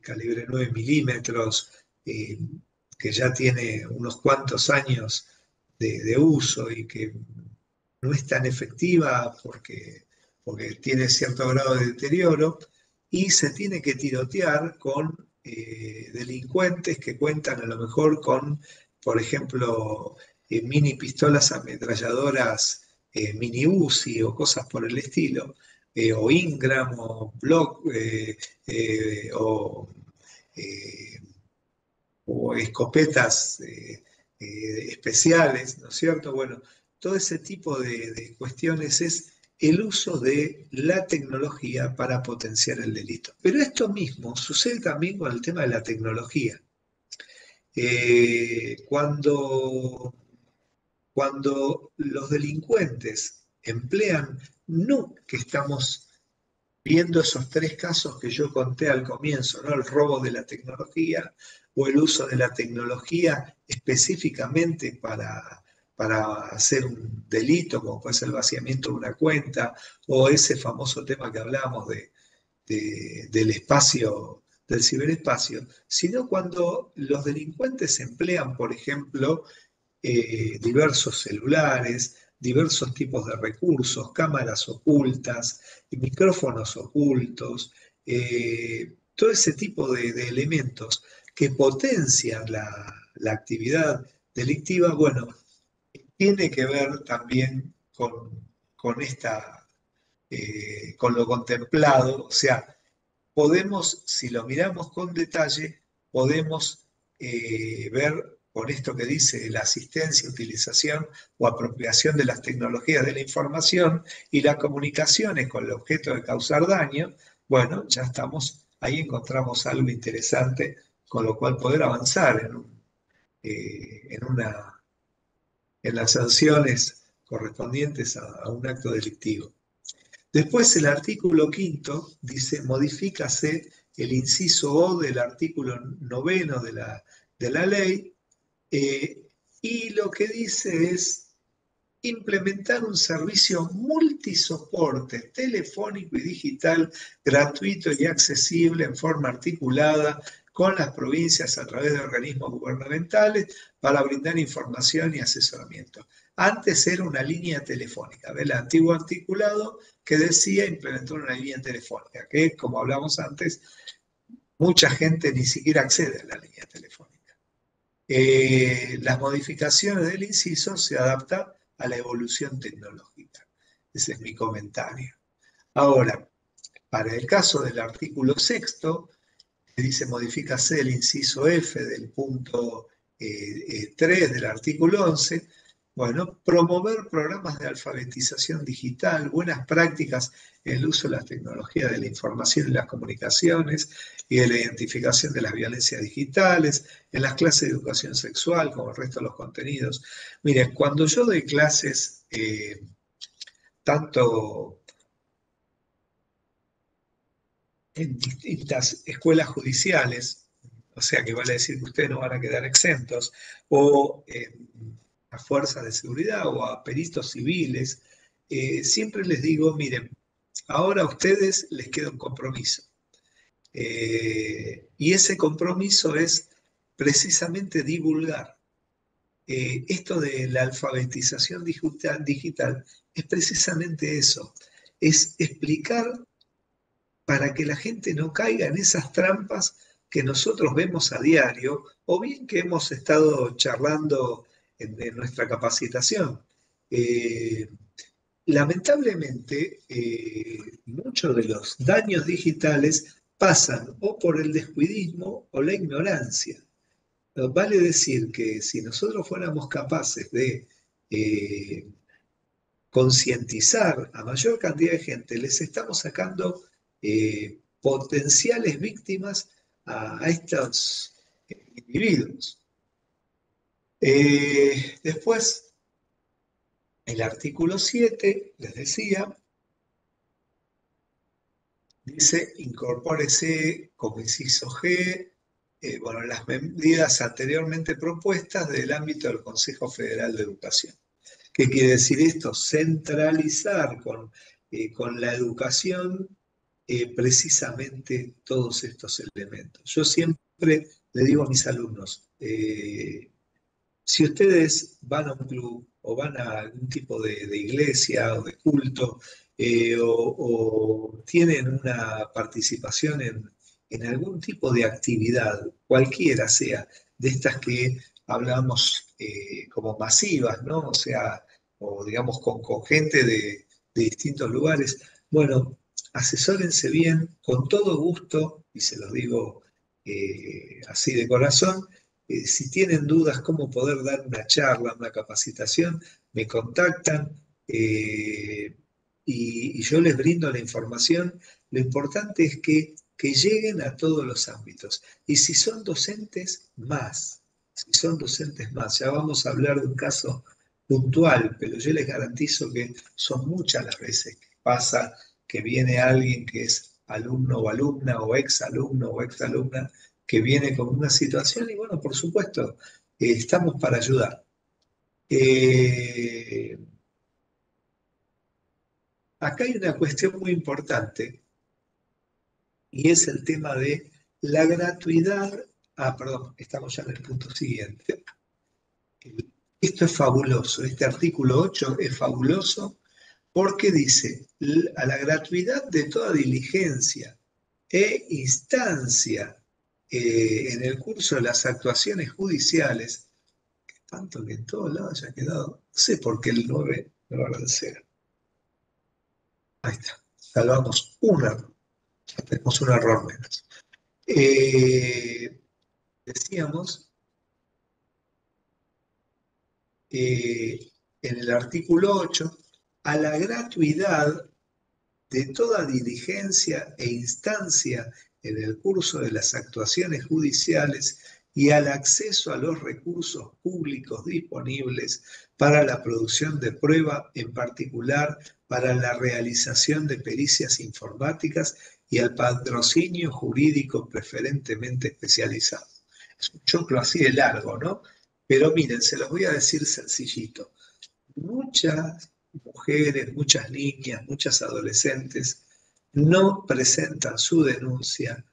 calibre 9 milímetros, que ya tiene unos cuantos años de uso y que no es tan efectiva porque tiene cierto grado de deterioro, y se tiene que tirotear con delincuentes que cuentan a lo mejor con, por ejemplo, mini pistolas ametralladoras, mini Uzi o cosas por el estilo, o Ingram o Block, eh, o escopetas especiales, ¿no es cierto? Bueno, todo ese tipo de cuestiones es el uso de la tecnología para potenciar el delito. Pero esto mismo sucede también con el tema de la tecnología. Cuando los delincuentes emplean, no que estamos viendo esos tres casos que yo conté al comienzo, ¿no? El robo de la tecnología o el uso de la tecnología específicamente para hacer un delito, como puede ser el vaciamiento de una cuenta, o ese famoso tema que hablábamos del espacio, del ciberespacio, sino cuando los delincuentes emplean, por ejemplo, diversos celulares, diversos tipos de recursos, cámaras ocultas, micrófonos ocultos, todo ese tipo de elementos que potencian la actividad delictiva, bueno, tiene que ver también con lo contemplado, o sea, podemos, si lo miramos con detalle, podemos ver por esto que dice la asistencia, utilización o apropiación de las tecnologías de la información y las comunicaciones con el objeto de causar daño. Bueno, ya estamos, ahí encontramos algo interesante con lo cual poder avanzar en las sanciones correspondientes a un acto delictivo. Después el artículo 5 dice, modifícase el inciso O del artículo 9 de la ley, y lo que dice es implementar un servicio multisoporte telefónico y digital gratuito y accesible en forma articulada con las provincias a través de organismos gubernamentales para brindar información y asesoramiento. Antes era una línea telefónica, ¿ves? El antiguo articulado que decía implementar una línea telefónica, que como hablamos antes, mucha gente ni siquiera accede a la línea telefónica. Las modificaciones del inciso se adaptan a la evolución tecnológica. Ese es mi comentario. Ahora, para el caso del artículo 6, que dice modifícase el inciso F del punto 3 del artículo 11, bueno, promover programas de alfabetización digital, buenas prácticas en el uso de las tecnologías de la información y las comunicaciones y de la identificación de las violencias digitales, en las clases de educación sexual, como el resto de los contenidos. Miren, cuando yo doy clases, tanto en distintas escuelas judiciales, o sea que vale decir que ustedes no van a quedar exentos, o a fuerzas de seguridad o a peritos civiles, siempre les digo, miren, ahora a ustedes les queda un compromiso. Y ese compromiso es precisamente divulgar. Esto de la alfabetización digital es precisamente eso, es explicar para que la gente no caiga en esas trampas que nosotros vemos a diario o bien que hemos estado charlando en nuestra capacitación. Eh, Lamentablemente, muchos de los daños digitales pasan o por el descuidismo o la ignorancia. Vale decir que si nosotros fuéramos capaces de concientizar a mayor cantidad de gente, les estamos sacando potenciales víctimas a estos individuos. Después, el artículo 7, les decía, dice, incorpórese como inciso G, bueno, las medidas anteriormente propuestas del ámbito del Consejo Federal de Educación. ¿Qué quiere decir esto? Centralizar con la educación precisamente todos estos elementos. Yo siempre le digo a mis alumnos, si ustedes van a un club o van a algún tipo de iglesia o de culto o tienen una participación en algún tipo de actividad, cualquiera sea, de estas que hablamos como masivas, ¿no? O sea, o digamos con gente de distintos lugares, bueno, asesórense bien, con todo gusto, y se los digo así de corazón, si tienen dudas cómo poder dar una charla, una capacitación, me contactan y yo les brindo la información. Lo importante es que lleguen a todos los ámbitos. Y si son docentes, más. Si son docentes, más. Ya vamos a hablar de un caso puntual, pero yo les garantizo que son muchas las veces que pasa que viene alguien que es alumno o alumna o ex alumno o ex alumna que viene con una situación y bueno, por supuesto, estamos para ayudar. Eh, Acá hay una cuestión muy importante y es el tema de la gratuidad. Ah, perdón, estamos ya en el punto siguiente. Esto es fabuloso, este artículo 8 es fabuloso porque dice a la gratuidad de toda diligencia e instancia en el curso de las actuaciones judiciales, tanto que en todos lados haya quedado, no sé por qué el 9 me va a vencer. Ahí está, salvamos un error, ya tenemos un error menos. Decíamos, en el artículo 8, a la gratuidad de toda diligencia e instancia en el curso de las actuaciones judiciales y al acceso a los recursos públicos disponibles para la producción de prueba, en particular para la realización de pericias informáticas y al patrocinio jurídico preferentemente especializado. Es un choclo así de largo, ¿no? Pero miren, se los voy a decir sencillito. Muchas mujeres, muchas niñas, muchas adolescentes no presentan su denuncia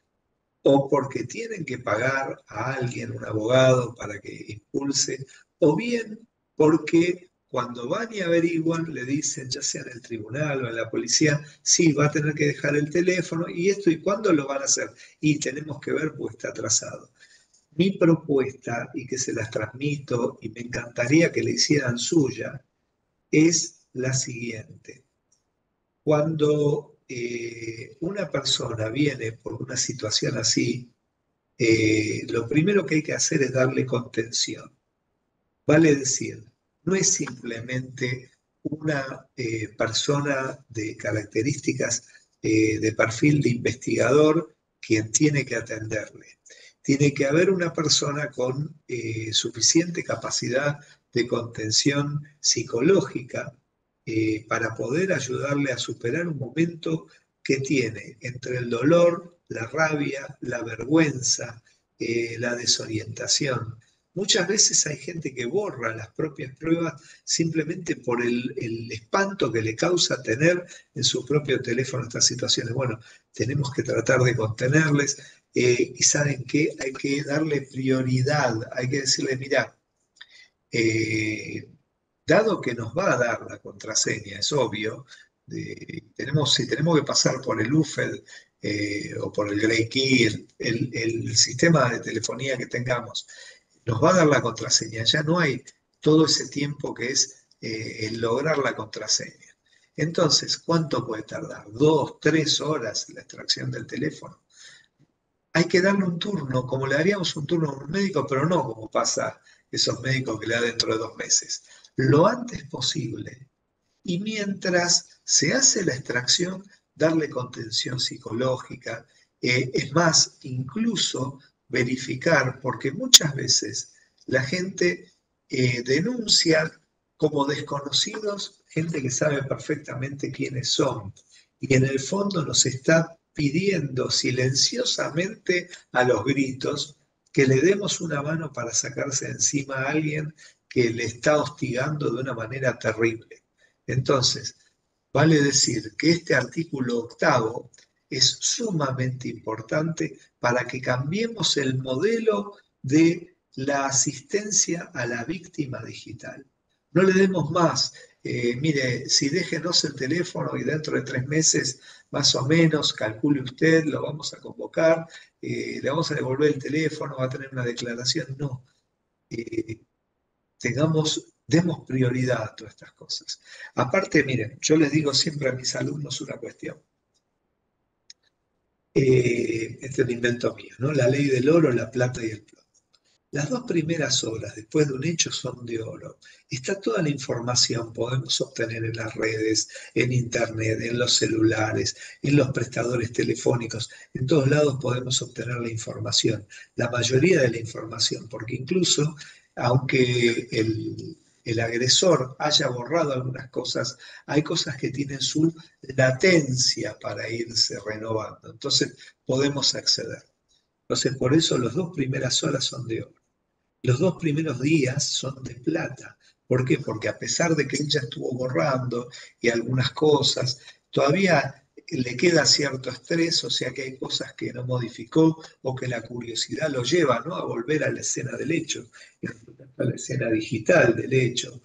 o porque tienen que pagar a alguien, un abogado, para que impulse, o bien porque cuando van y averiguan le dicen, ya sea en el tribunal o en la policía, sí, va a tener que dejar el teléfono y esto, ¿y cuándo lo van a hacer? Y tenemos que ver, pues está atrasado. Mi propuesta, y que se las transmito, y me encantaría que le hicieran suya, es la siguiente. Cuando una persona viene por una situación así, lo primero que hay que hacer es darle contención. Vale decir, no es simplemente una persona de características de perfil de investigador quien tiene que atenderle. Tiene que haber una persona con suficiente capacidad de contención psicológica para poder ayudarle a superar un momento que tiene entre el dolor, la rabia, la vergüenza, la desorientación. Muchas veces hay gente que borra las propias pruebas simplemente por el espanto que le causa tener en su propio teléfono estas situaciones. Bueno, tenemos que tratar de contenerles y ¿saben qué? Hay que darle prioridad, hay que decirle, mira, eh, dado que nos va a dar la contraseña, es obvio, si tenemos que pasar por el UFED o por el Grey Key, el sistema de telefonía que tengamos, nos va a dar la contraseña. Ya no hay todo ese tiempo que es el lograr la contraseña. Entonces, ¿cuánto puede tardar? 2, 3 horas la extracción del teléfono. Hay que darle un turno, como le daríamos un turno a un médico, pero no como pasa esos médicos que le da dentro de 2 meses. Lo antes posible. Y mientras se hace la extracción, darle contención psicológica. Es más, incluso verificar, porque muchas veces la gente denuncia como desconocidos, gente que sabe perfectamente quiénes son, y en el fondo nos está pidiendo silenciosamente a los gritos que le demos una mano para sacarse de encima a alguien que le está hostigando de una manera terrible. Entonces, vale decir que este artículo octavo es sumamente importante para que cambiemos el modelo de la asistencia a la víctima digital. No le demos más. Mire, si déjenos el teléfono y dentro de 3 meses, más o menos, calcule usted, lo vamos a convocar, le vamos a devolver el teléfono, va a tener una declaración. No, eh, demos prioridad a todas estas cosas. Aparte, miren, yo les digo siempre a mis alumnos una cuestión. Este es un invento mío, ¿no? La ley del oro, la plata y el plomo. Las 2 primeras horas después de un hecho son de oro. Está toda la información, podemos obtener en las redes, en internet, en los celulares, en los prestadores telefónicos, en todos lados podemos obtener la información, la mayoría de la información, porque incluso aunque el agresor haya borrado algunas cosas, hay cosas que tienen su latencia para irse renovando, entonces podemos acceder. Entonces, por eso las 2 primeras horas son de oro. Los 2 primeros días son de plata. ¿Por qué? Porque a pesar de que ella estuvo borrando y algunas cosas, todavía le queda cierto estrés, o sea que hay cosas que no modificó o que la curiosidad lo lleva, ¿no?, a volver a la escena del hecho, a la escena digital del hecho.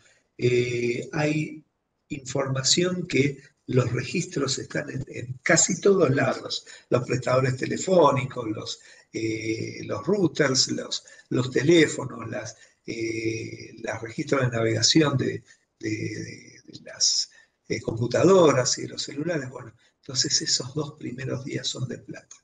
Hay información que los registros están en casi todos lados, los prestadores telefónicos, los routers, los teléfonos, las registros de navegación de las computadoras y de los celulares. Bueno, entonces esos 2 primeros días son de plata.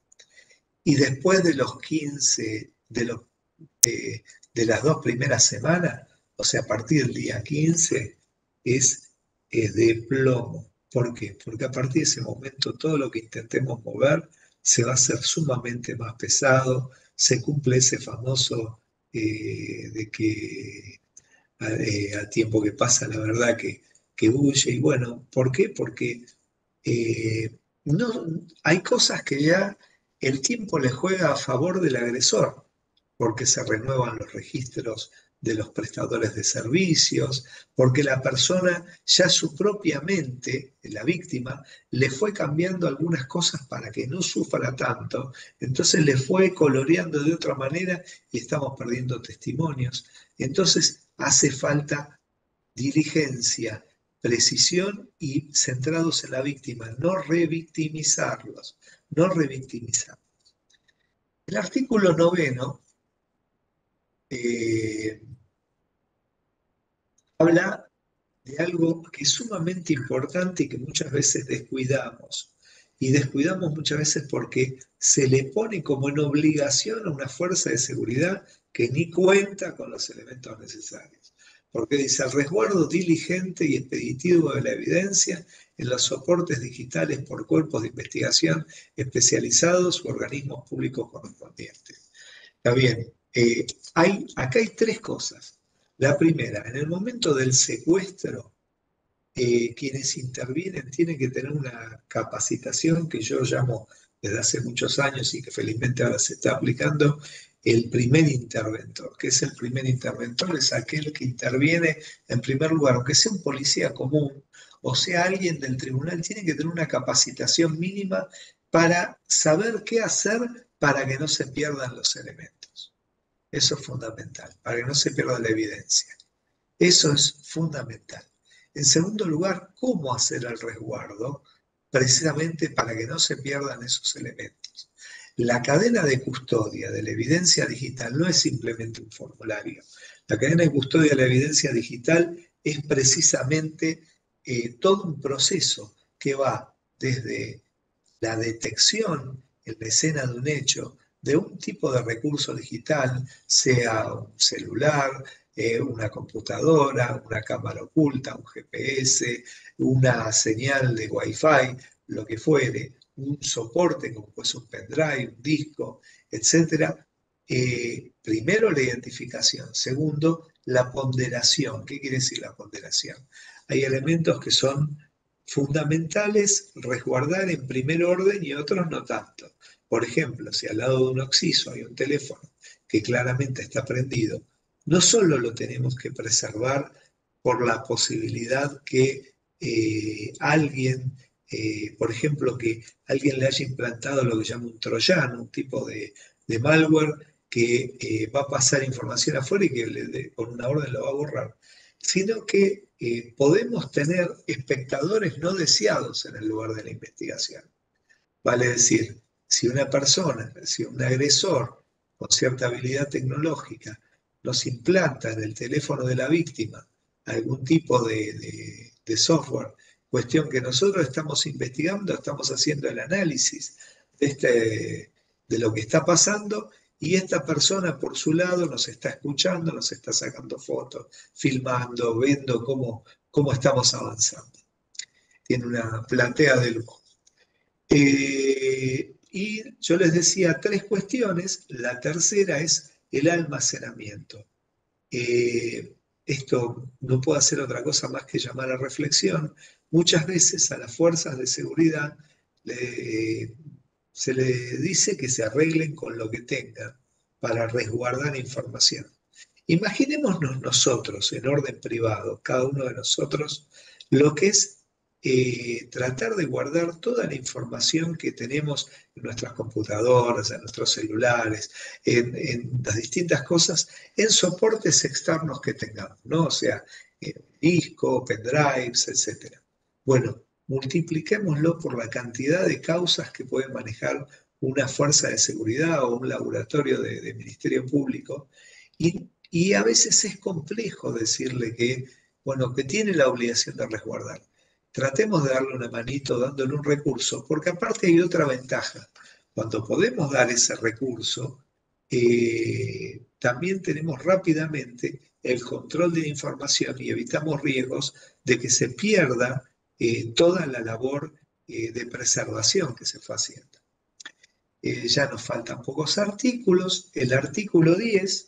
Y después de los 15, de las 2 primeras semanas, o sea, a partir del día 15, es de plomo. ¿Por qué? Porque a partir de ese momento todo lo que intentemos mover se va a hacer sumamente más pesado, se cumple ese famoso de que al tiempo que pasa, la verdad que huye. Y bueno, ¿por qué? Porque no, hay cosas que ya el tiempo le juega a favor del agresor, porque se renuevan los registros de los prestadores de servicios, porque la persona ya su propia mente, la víctima, le fue cambiando algunas cosas para que no sufra tanto, entonces le fue coloreando de otra manera y estamos perdiendo testimonios. Entonces hace falta diligencia, precisión y centrados en la víctima, no revictimizarlos, no revictimizar. El artículo 9 eh, habla de algo que es sumamente importante y que muchas veces descuidamos. Y descuidamos muchas veces porque se le pone como en obligación a una fuerza de seguridad que ni cuenta con los elementos necesarios. Porque dice el resguardo diligente y expeditivo de la evidencia en los soportes digitales por cuerpos de investigación especializados u organismos públicos correspondientes. Está bien, acá hay tres cosas. La primera, en el momento del secuestro, quienes intervienen tienen que tener una capacitación que yo llamo desde hace muchos años y que felizmente ahora se está aplicando, el primer interventor. ¿Qué es el primer interventor? Es aquel que interviene en primer lugar, aunque sea un policía común o sea alguien del tribunal, tiene que tener una capacitación mínima para saber qué hacer para que no se pierdan los elementos. Eso es fundamental, para que no se pierda la evidencia. Eso es fundamental. En segundo lugar, cómo hacer el resguardo, precisamente para que no se pierdan esos elementos. La cadena de custodia de la evidencia digital no es simplemente un formulario. La cadena de custodia de la evidencia digital es precisamente todo un proceso que va desde la detección en la escena de un hecho de un tipo de recurso digital, sea un celular, una computadora, una cámara oculta, un GPS, una señal de Wi-Fi, lo que fuere, un soporte como puede ser un pendrive, un disco, etcétera. Primero la identificación, segundo la ponderación. ¿Qué quiere decir la ponderación? Hay elementos que son fundamentales resguardar en primer orden y otros no tanto. Por ejemplo, si al lado de un occiso hay un teléfono que claramente está prendido, no solo lo tenemos que preservar por la posibilidad que alguien, por ejemplo, que alguien le haya implantado lo que llama un troyano, un tipo de malware que va a pasar información afuera y que con una orden lo va a borrar, sino que podemos tener espectadores no deseados en el lugar de la investigación. Vale decir, si una persona, si un agresor con cierta habilidad tecnológica nos implanta en el teléfono de la víctima algún tipo de software, cuestión que nosotros estamos investigando, estamos haciendo el análisis de lo que está pasando y esta persona por su lado nos está escuchando, nos está sacando fotos, filmando, viendo cómo estamos avanzando. Tiene una platea de lujo. Y yo les decía tres cuestiones. La tercera es el almacenamiento. Esto no puede hacer otra cosa más que llamar a reflexión. Muchas veces a las fuerzas de seguridad se le dice que se arreglen con lo que tengan para resguardar información. Imaginémonos nosotros, en orden privado, cada uno de nosotros, lo que es tratar de guardar toda la información que tenemos en nuestras computadoras, en nuestros celulares, en las distintas cosas, en soportes externos que tengamos, ¿no? O sea, disco, pendrives, etc. Bueno, multipliquémoslo por la cantidad de causas que puede manejar una fuerza de seguridad o un laboratorio de Ministerio Público y a veces es complejo decirle que, bueno, que tiene la obligación de resguardar. Tratemos de darle una manito dándole un recurso, porque aparte hay otra ventaja. Cuando podemos dar ese recurso, también tenemos rápidamente el control de la información y evitamos riesgos de que se pierda toda la labor de preservación que se fue haciendo. Ya nos faltan pocos artículos. El artículo 10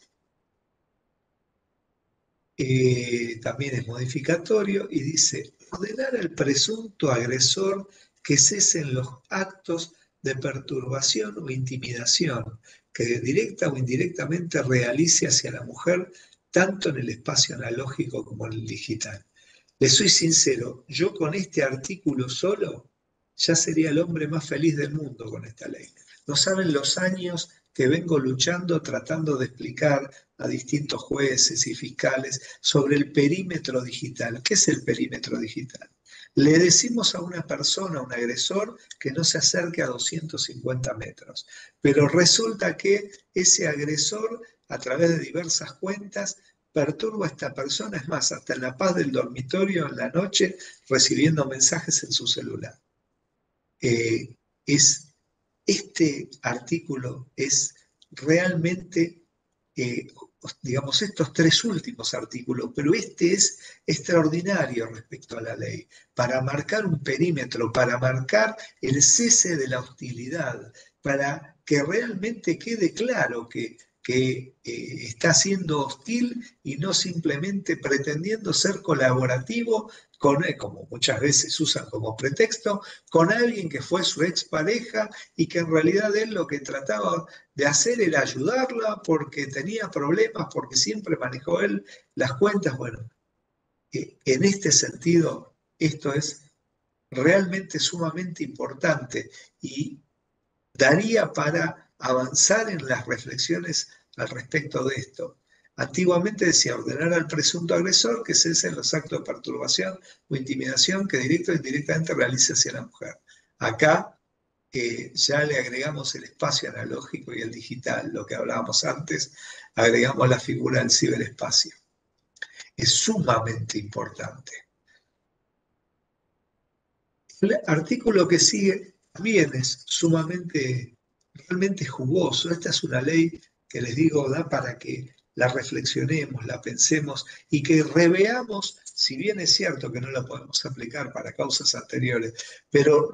también es modificatorio y dice, ordenar al presunto agresor que cesen los actos de perturbación o intimidación que directa o indirectamente realice hacia la mujer, tanto en el espacio analógico como en el digital. Le soy sincero, yo con este artículo solo ya sería el hombre más feliz del mundo con esta ley. No saben los años que vengo luchando, tratando de explicar a distintos jueces y fiscales sobre el perímetro digital. ¿Qué es el perímetro digital? Le decimos a una persona, a un agresor, que no se acerque a 250 metros, pero resulta que ese agresor, a través de diversas cuentas, perturba a esta persona, es más, hasta en la paz del dormitorio en la noche, recibiendo mensajes en su celular. Eh, es, este artículo es realmente, eh, digamos, estos tres últimos artículos, pero este es extraordinario respecto a la ley, para marcar un perímetro, para marcar el cese de la hostilidad, para que realmente quede claro que está siendo hostil y no simplemente pretendiendo ser colaborativo, como muchas veces usan como pretexto, con alguien que fue su expareja y que en realidad él lo que trataba de hacer era ayudarla porque tenía problemas, porque siempre manejó él las cuentas. Bueno, en este sentido, esto es realmente sumamente importante y daría para avanzar en las reflexiones al respecto de esto. Antiguamente decía ordenar al presunto agresor que cesen los actos de perturbación o intimidación que directo o indirectamente realice hacia la mujer. Acá ya le agregamos el espacio analógico y el digital, lo que hablábamos antes, agregamos la figura del ciberespacio. Es sumamente importante. El artículo que sigue también es sumamente, realmente jugoso. Esta es una ley que les digo, da para que la reflexionemos, la pensemos y que reveamos, si bien es cierto que no la podemos aplicar para causas anteriores, pero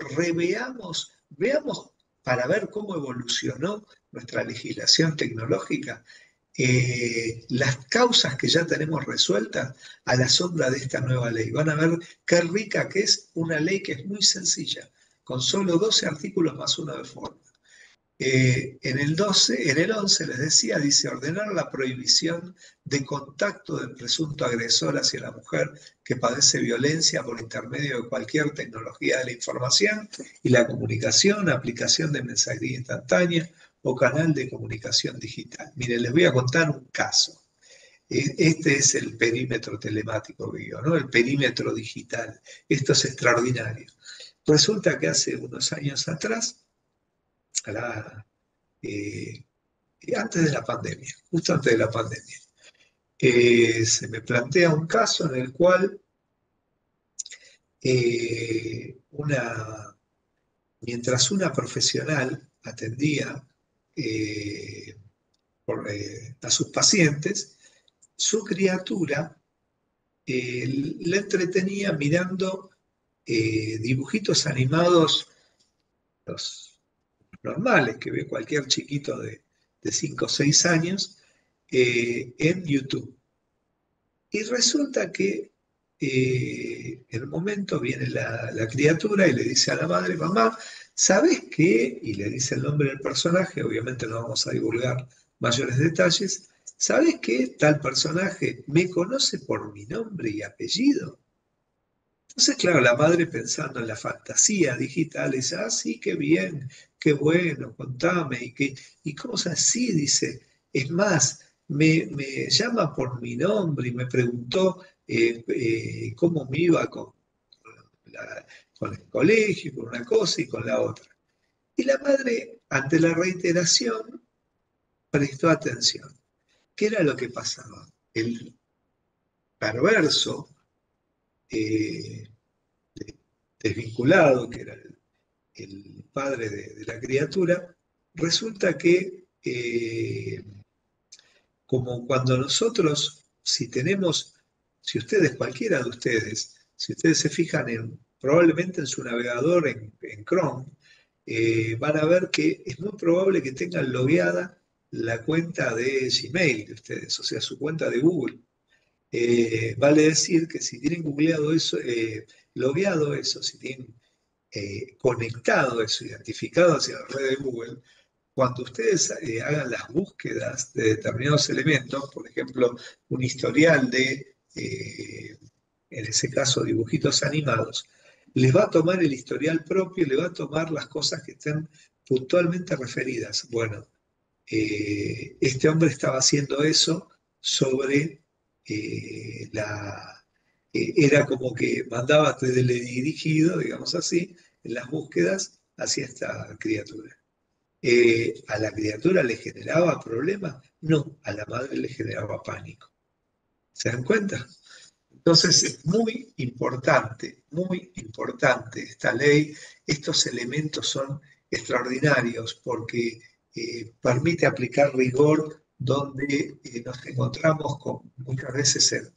veamos para ver cómo evolucionó nuestra legislación tecnológica, las causas que ya tenemos resueltas a la sombra de esta nueva ley. Van a ver qué rica que es una ley que es muy sencilla, con solo 12 artículos más uno de forma. En el 11 les decía, dice ordenar la prohibición de contacto del presunto agresor hacia la mujer que padece violencia por intermedio de cualquier tecnología de la información y la comunicación, aplicación de mensajería instantánea o canal de comunicación digital. Miren, les voy a contar un caso. Este es el perímetro telemático que digo, ¿no? El perímetro digital. Esto es extraordinario. Resulta que hace unos años atrás, eh, antes de la pandemia, justo antes de la pandemia, se me plantea un caso en el cual mientras una profesional atendía a sus pacientes, su criatura la entretenía mirando dibujitos animados, los normales que ve cualquier chiquito de 5 o 6 años, en YouTube. Y resulta que en un momento viene la criatura y le dice a la madre, mamá, ¿sabes qué? Y le dice el nombre del personaje, obviamente no vamos a divulgar mayores detalles. ¿Sabes qué? Tal personaje me conoce por mi nombre y apellido. Entonces, claro, la madre pensando en la fantasía digital, dice, ah, sí, qué bien, qué bueno, contame, y cosas así, dice, es más, me llama por mi nombre y me preguntó cómo me iba con el colegio, con una cosa y con la otra. Y la madre, ante la reiteración, prestó atención. ¿Qué era lo que pasaba? El perverso, eh, desvinculado, que era el padre de la criatura, resulta que como cuando nosotros, si ustedes, cualquiera de ustedes, si ustedes se fijan probablemente en su navegador en Chrome, van a ver que es muy probable que tengan logueada la cuenta de Gmail de ustedes, o sea, su cuenta de Google. Vale decir que si tienen googleado eso, logueado eso, si tienen conectado eso, identificado hacia la red de Google, cuando ustedes hagan las búsquedas de determinados elementos, por ejemplo, un historial de, en ese caso, dibujitos animados, les va a tomar el historial propio, le va a tomar las cosas que estén puntualmente referidas. Bueno, este hombre estaba haciendo eso sobre era como que mandaba teledirigido, digamos así, en las búsquedas hacia esta criatura. ¿A la criatura le generaba problema? No, a la madre le generaba pánico. ¿Se dan cuenta? Entonces es muy importante esta ley. Estos elementos son extraordinarios porque permite aplicar rigor donde nos encontramos con muchas veces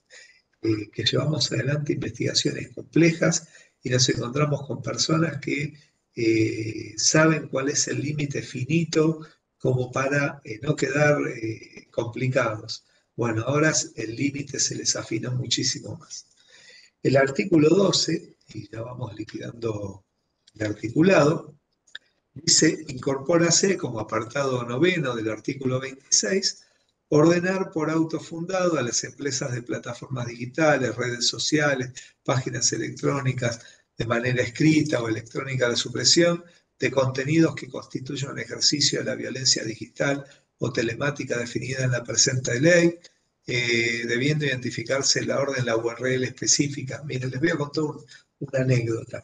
que llevamos adelante investigaciones complejas y nos encontramos con personas que saben cuál es el límite finito como para no quedar complicados. Bueno, ahora el límite se les afinó muchísimo más. El artículo 12, y ya vamos liquidando el articulado, dice, incorpórase como apartado noveno del artículo 26, ordenar por auto fundado a las empresas de plataformas digitales, redes sociales, páginas electrónicas, de manera escrita o electrónica la supresión de contenidos que constituyan un ejercicio de la violencia digital o telemática definida en la presente ley, debiendo identificarse la orden, la URL específica. Miren, les voy a contar una anécdota.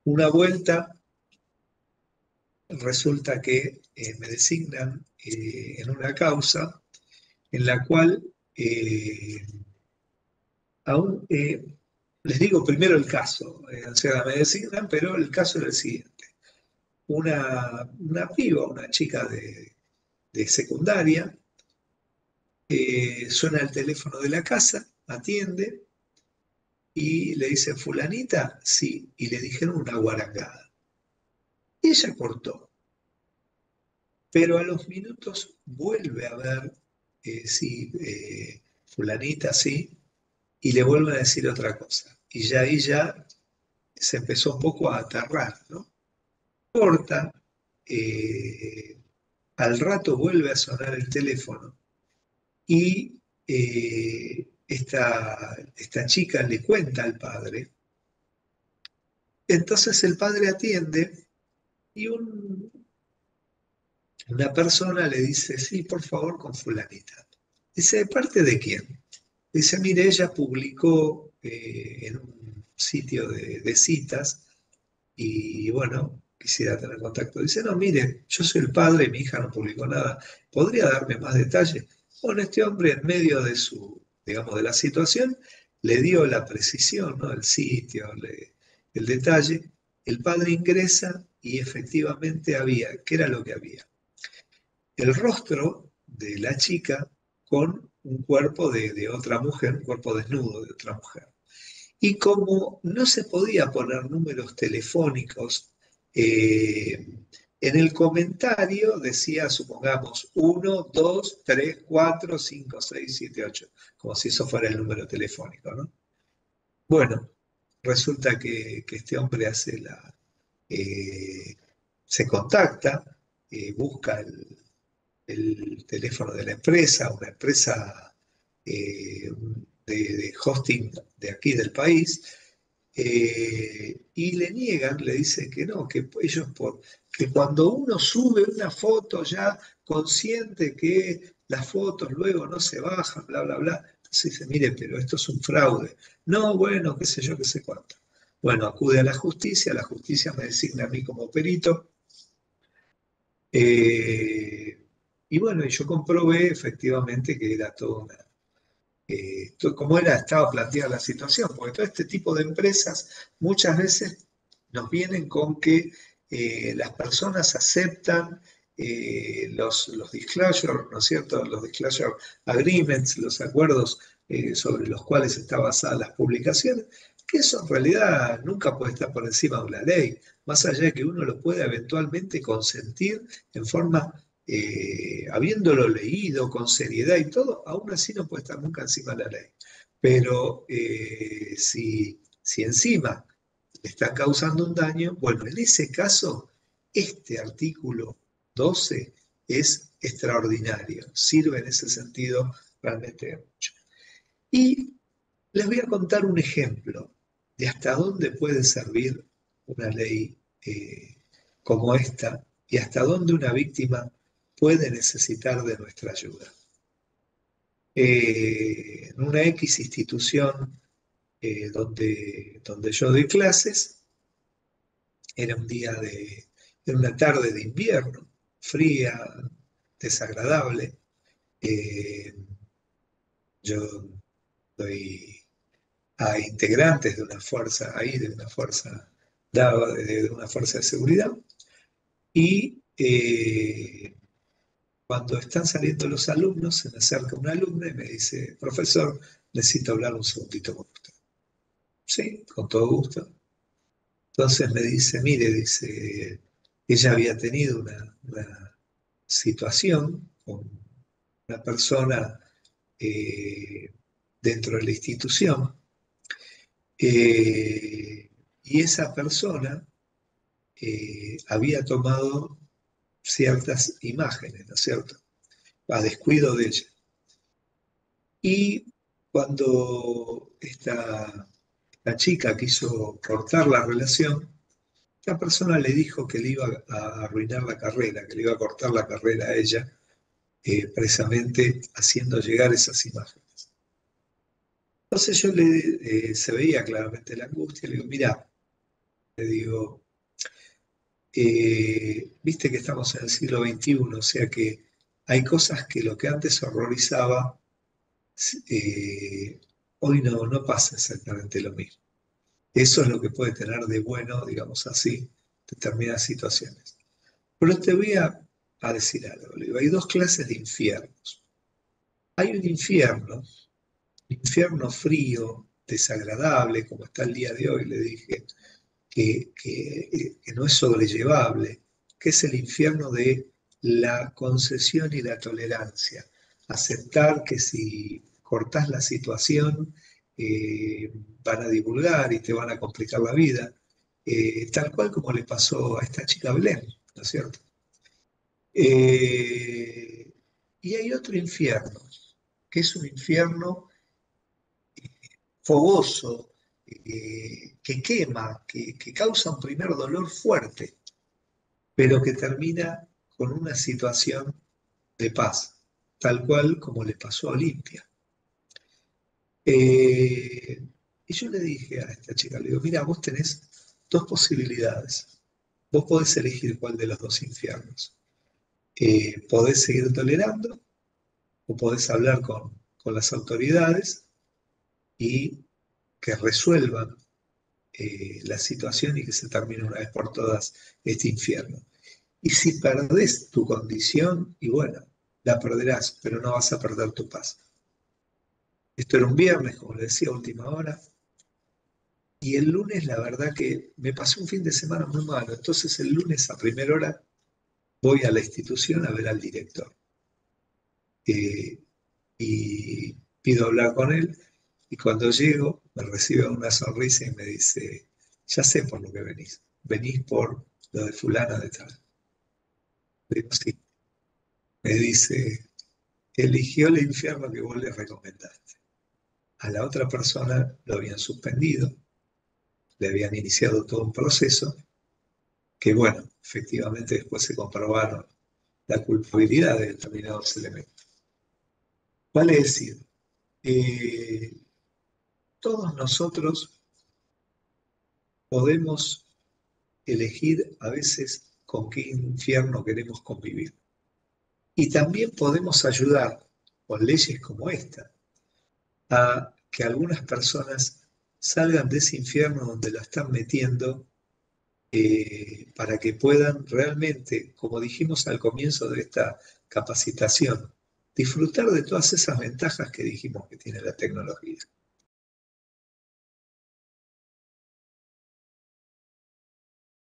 Una vuelta resulta que me designan en una causa en la cual aún, les digo primero el caso, o sea, me designan, pero el caso es el siguiente. Una piba, una chica de secundaria, suena el teléfono de la casa, atiende y le dicen, fulanita, sí, y le dijeron una guarangada. Y ella cortó, pero a los minutos vuelve a ver si fulanita, sí, y le vuelven a decir otra cosa. Y ya ahí ya se empezó un poco a aterrar, ¿no? Corta, eh, al rato vuelve a sonar el teléfono y esta chica le cuenta al padre. Entonces el padre atiende y una persona le dice, sí, por favor, con fulanita. Dice, ¿de parte de quién? Dice, mire, ella publicó en un sitio de citas y bueno, quisiera tener contacto. Dice, no, mire, yo soy el padre y mi hija no publicó nada. ¿Podría darme más detalles? Bueno, este hombre en medio de digamos, de la situación, le dio la precisión, ¿no? El sitio, el detalle. El padre ingresa y efectivamente había, ¿qué era lo que había? El rostro de la chica con un cuerpo de otra mujer, un cuerpo desnudo de otra mujer. Y como no se podía poner números telefónicos, en el comentario decía, supongamos, 1, 2, 3, 4, 5, 6, 7, 8, como si eso fuera el número telefónico, ¿no? Bueno, resulta que este hombre eh, se contacta, busca el teléfono de la empresa, una empresa de hosting de aquí del país, y le niegan, le dicen que no, que ellos que cuando uno sube una foto ya consciente que las fotos luego no se bajan, bla, bla, bla. Entonces dice, mire, pero esto es un fraude. No, bueno, qué sé yo, qué sé cuánto. Bueno, acude a la justicia me designa a mí como perito, eh, y bueno, y yo comprobé efectivamente que era todo como estaba planteada la situación, porque todo este tipo de empresas muchas veces nos vienen con que las personas aceptan los disclosure, ¿no es cierto? Los disclosure agreements, los acuerdos sobre los cuales está basada las publicaciones, que eso en realidad nunca puede estar por encima de una ley, más allá de que uno lo pueda eventualmente consentir en forma habiéndolo leído con seriedad y todo, aún así no puede estar nunca encima de la ley. Pero si encima le está causando un daño, bueno, en ese caso, este artículo 12 es extraordinario, sirve en ese sentido realmente mucho. Y les voy a contar un ejemplo de hasta dónde puede servir una ley como esta y hasta dónde una víctima puede necesitar de nuestra ayuda. En una X institución donde yo doy clases, era era una tarde de invierno, fría, desagradable. Eh, yo doy a integrantes de una fuerza ahí, de una fuerza de seguridad, y cuando están saliendo los alumnos, se me acerca una alumna y me dice, profesor, necesito hablar un segundito con usted. Sí, con todo gusto. Entonces me dice, mire, dice, ella había tenido una situación con una persona dentro de la institución, y esa persona había tomado ciertas imágenes, ¿no es cierto? A descuido de ella. Y cuando la chica quiso cortar la relación, la persona le dijo que le iba a arruinar la carrera, que le iba a cortar la carrera a ella, precisamente haciendo llegar esas imágenes. Entonces se veía claramente la angustia, le digo, mira, le digo, viste que estamos en el siglo XXI, o sea que hay cosas que lo que antes horrorizaba, eh, hoy no pasa exactamente lo mismo. Eso es lo que puede tener de bueno, digamos así, determinadas situaciones. Pero te voy a decir algo, le digo, hay dos clases de infiernos. Hay un infierno frío, desagradable, como está el día de hoy, le dije, que no es sobrellevable, que es el infierno de la concesión y la tolerancia. Aceptar que si cortás la situación, van a divulgar y te van a complicar la vida, tal cual como le pasó a esta chica Belén, ¿no es cierto? Eh, y hay otro infierno, que es un infierno fogoso, que quema, que causa un primer dolor fuerte, pero que termina con una situación de paz, tal cual como le pasó a Olimpia. Y yo le dije a esta chica, le digo, mira, vos tenés dos posibilidades. Vos podés elegir cuál de los dos infiernos. Podés seguir tolerando o podés hablar con las autoridades y que resuelvan la situación y que se termine una vez por todas este infierno. Y si perdés tu condición, y bueno, la perderás, pero no vas a perder tu paz. Esto era un viernes, como le decía, última hora, y el lunes la verdad que me pasó un fin de semana muy malo, entonces el lunes a primera hora voy a la institución a ver al director. Eh, y pido hablar con él, y cuando llego me recibe una sonrisa y me dice, ya sé por lo que venís por lo de fulana de tal. Le digo, sí. Me dice, eligió el infierno que vos le recomendaste. A la otra persona lo habían suspendido, le habían iniciado todo un proceso, que bueno, efectivamente después se comprobaron la culpabilidad de determinados elementos. Vale decir, eh, todos nosotros podemos elegir a veces con qué infierno queremos convivir. Y también podemos ayudar con leyes como esta a que algunas personas salgan de ese infierno donde la están metiendo, para que puedan realmente, como dijimos al comienzo de esta capacitación, disfrutar de todas esas ventajas que dijimos que tiene la tecnología.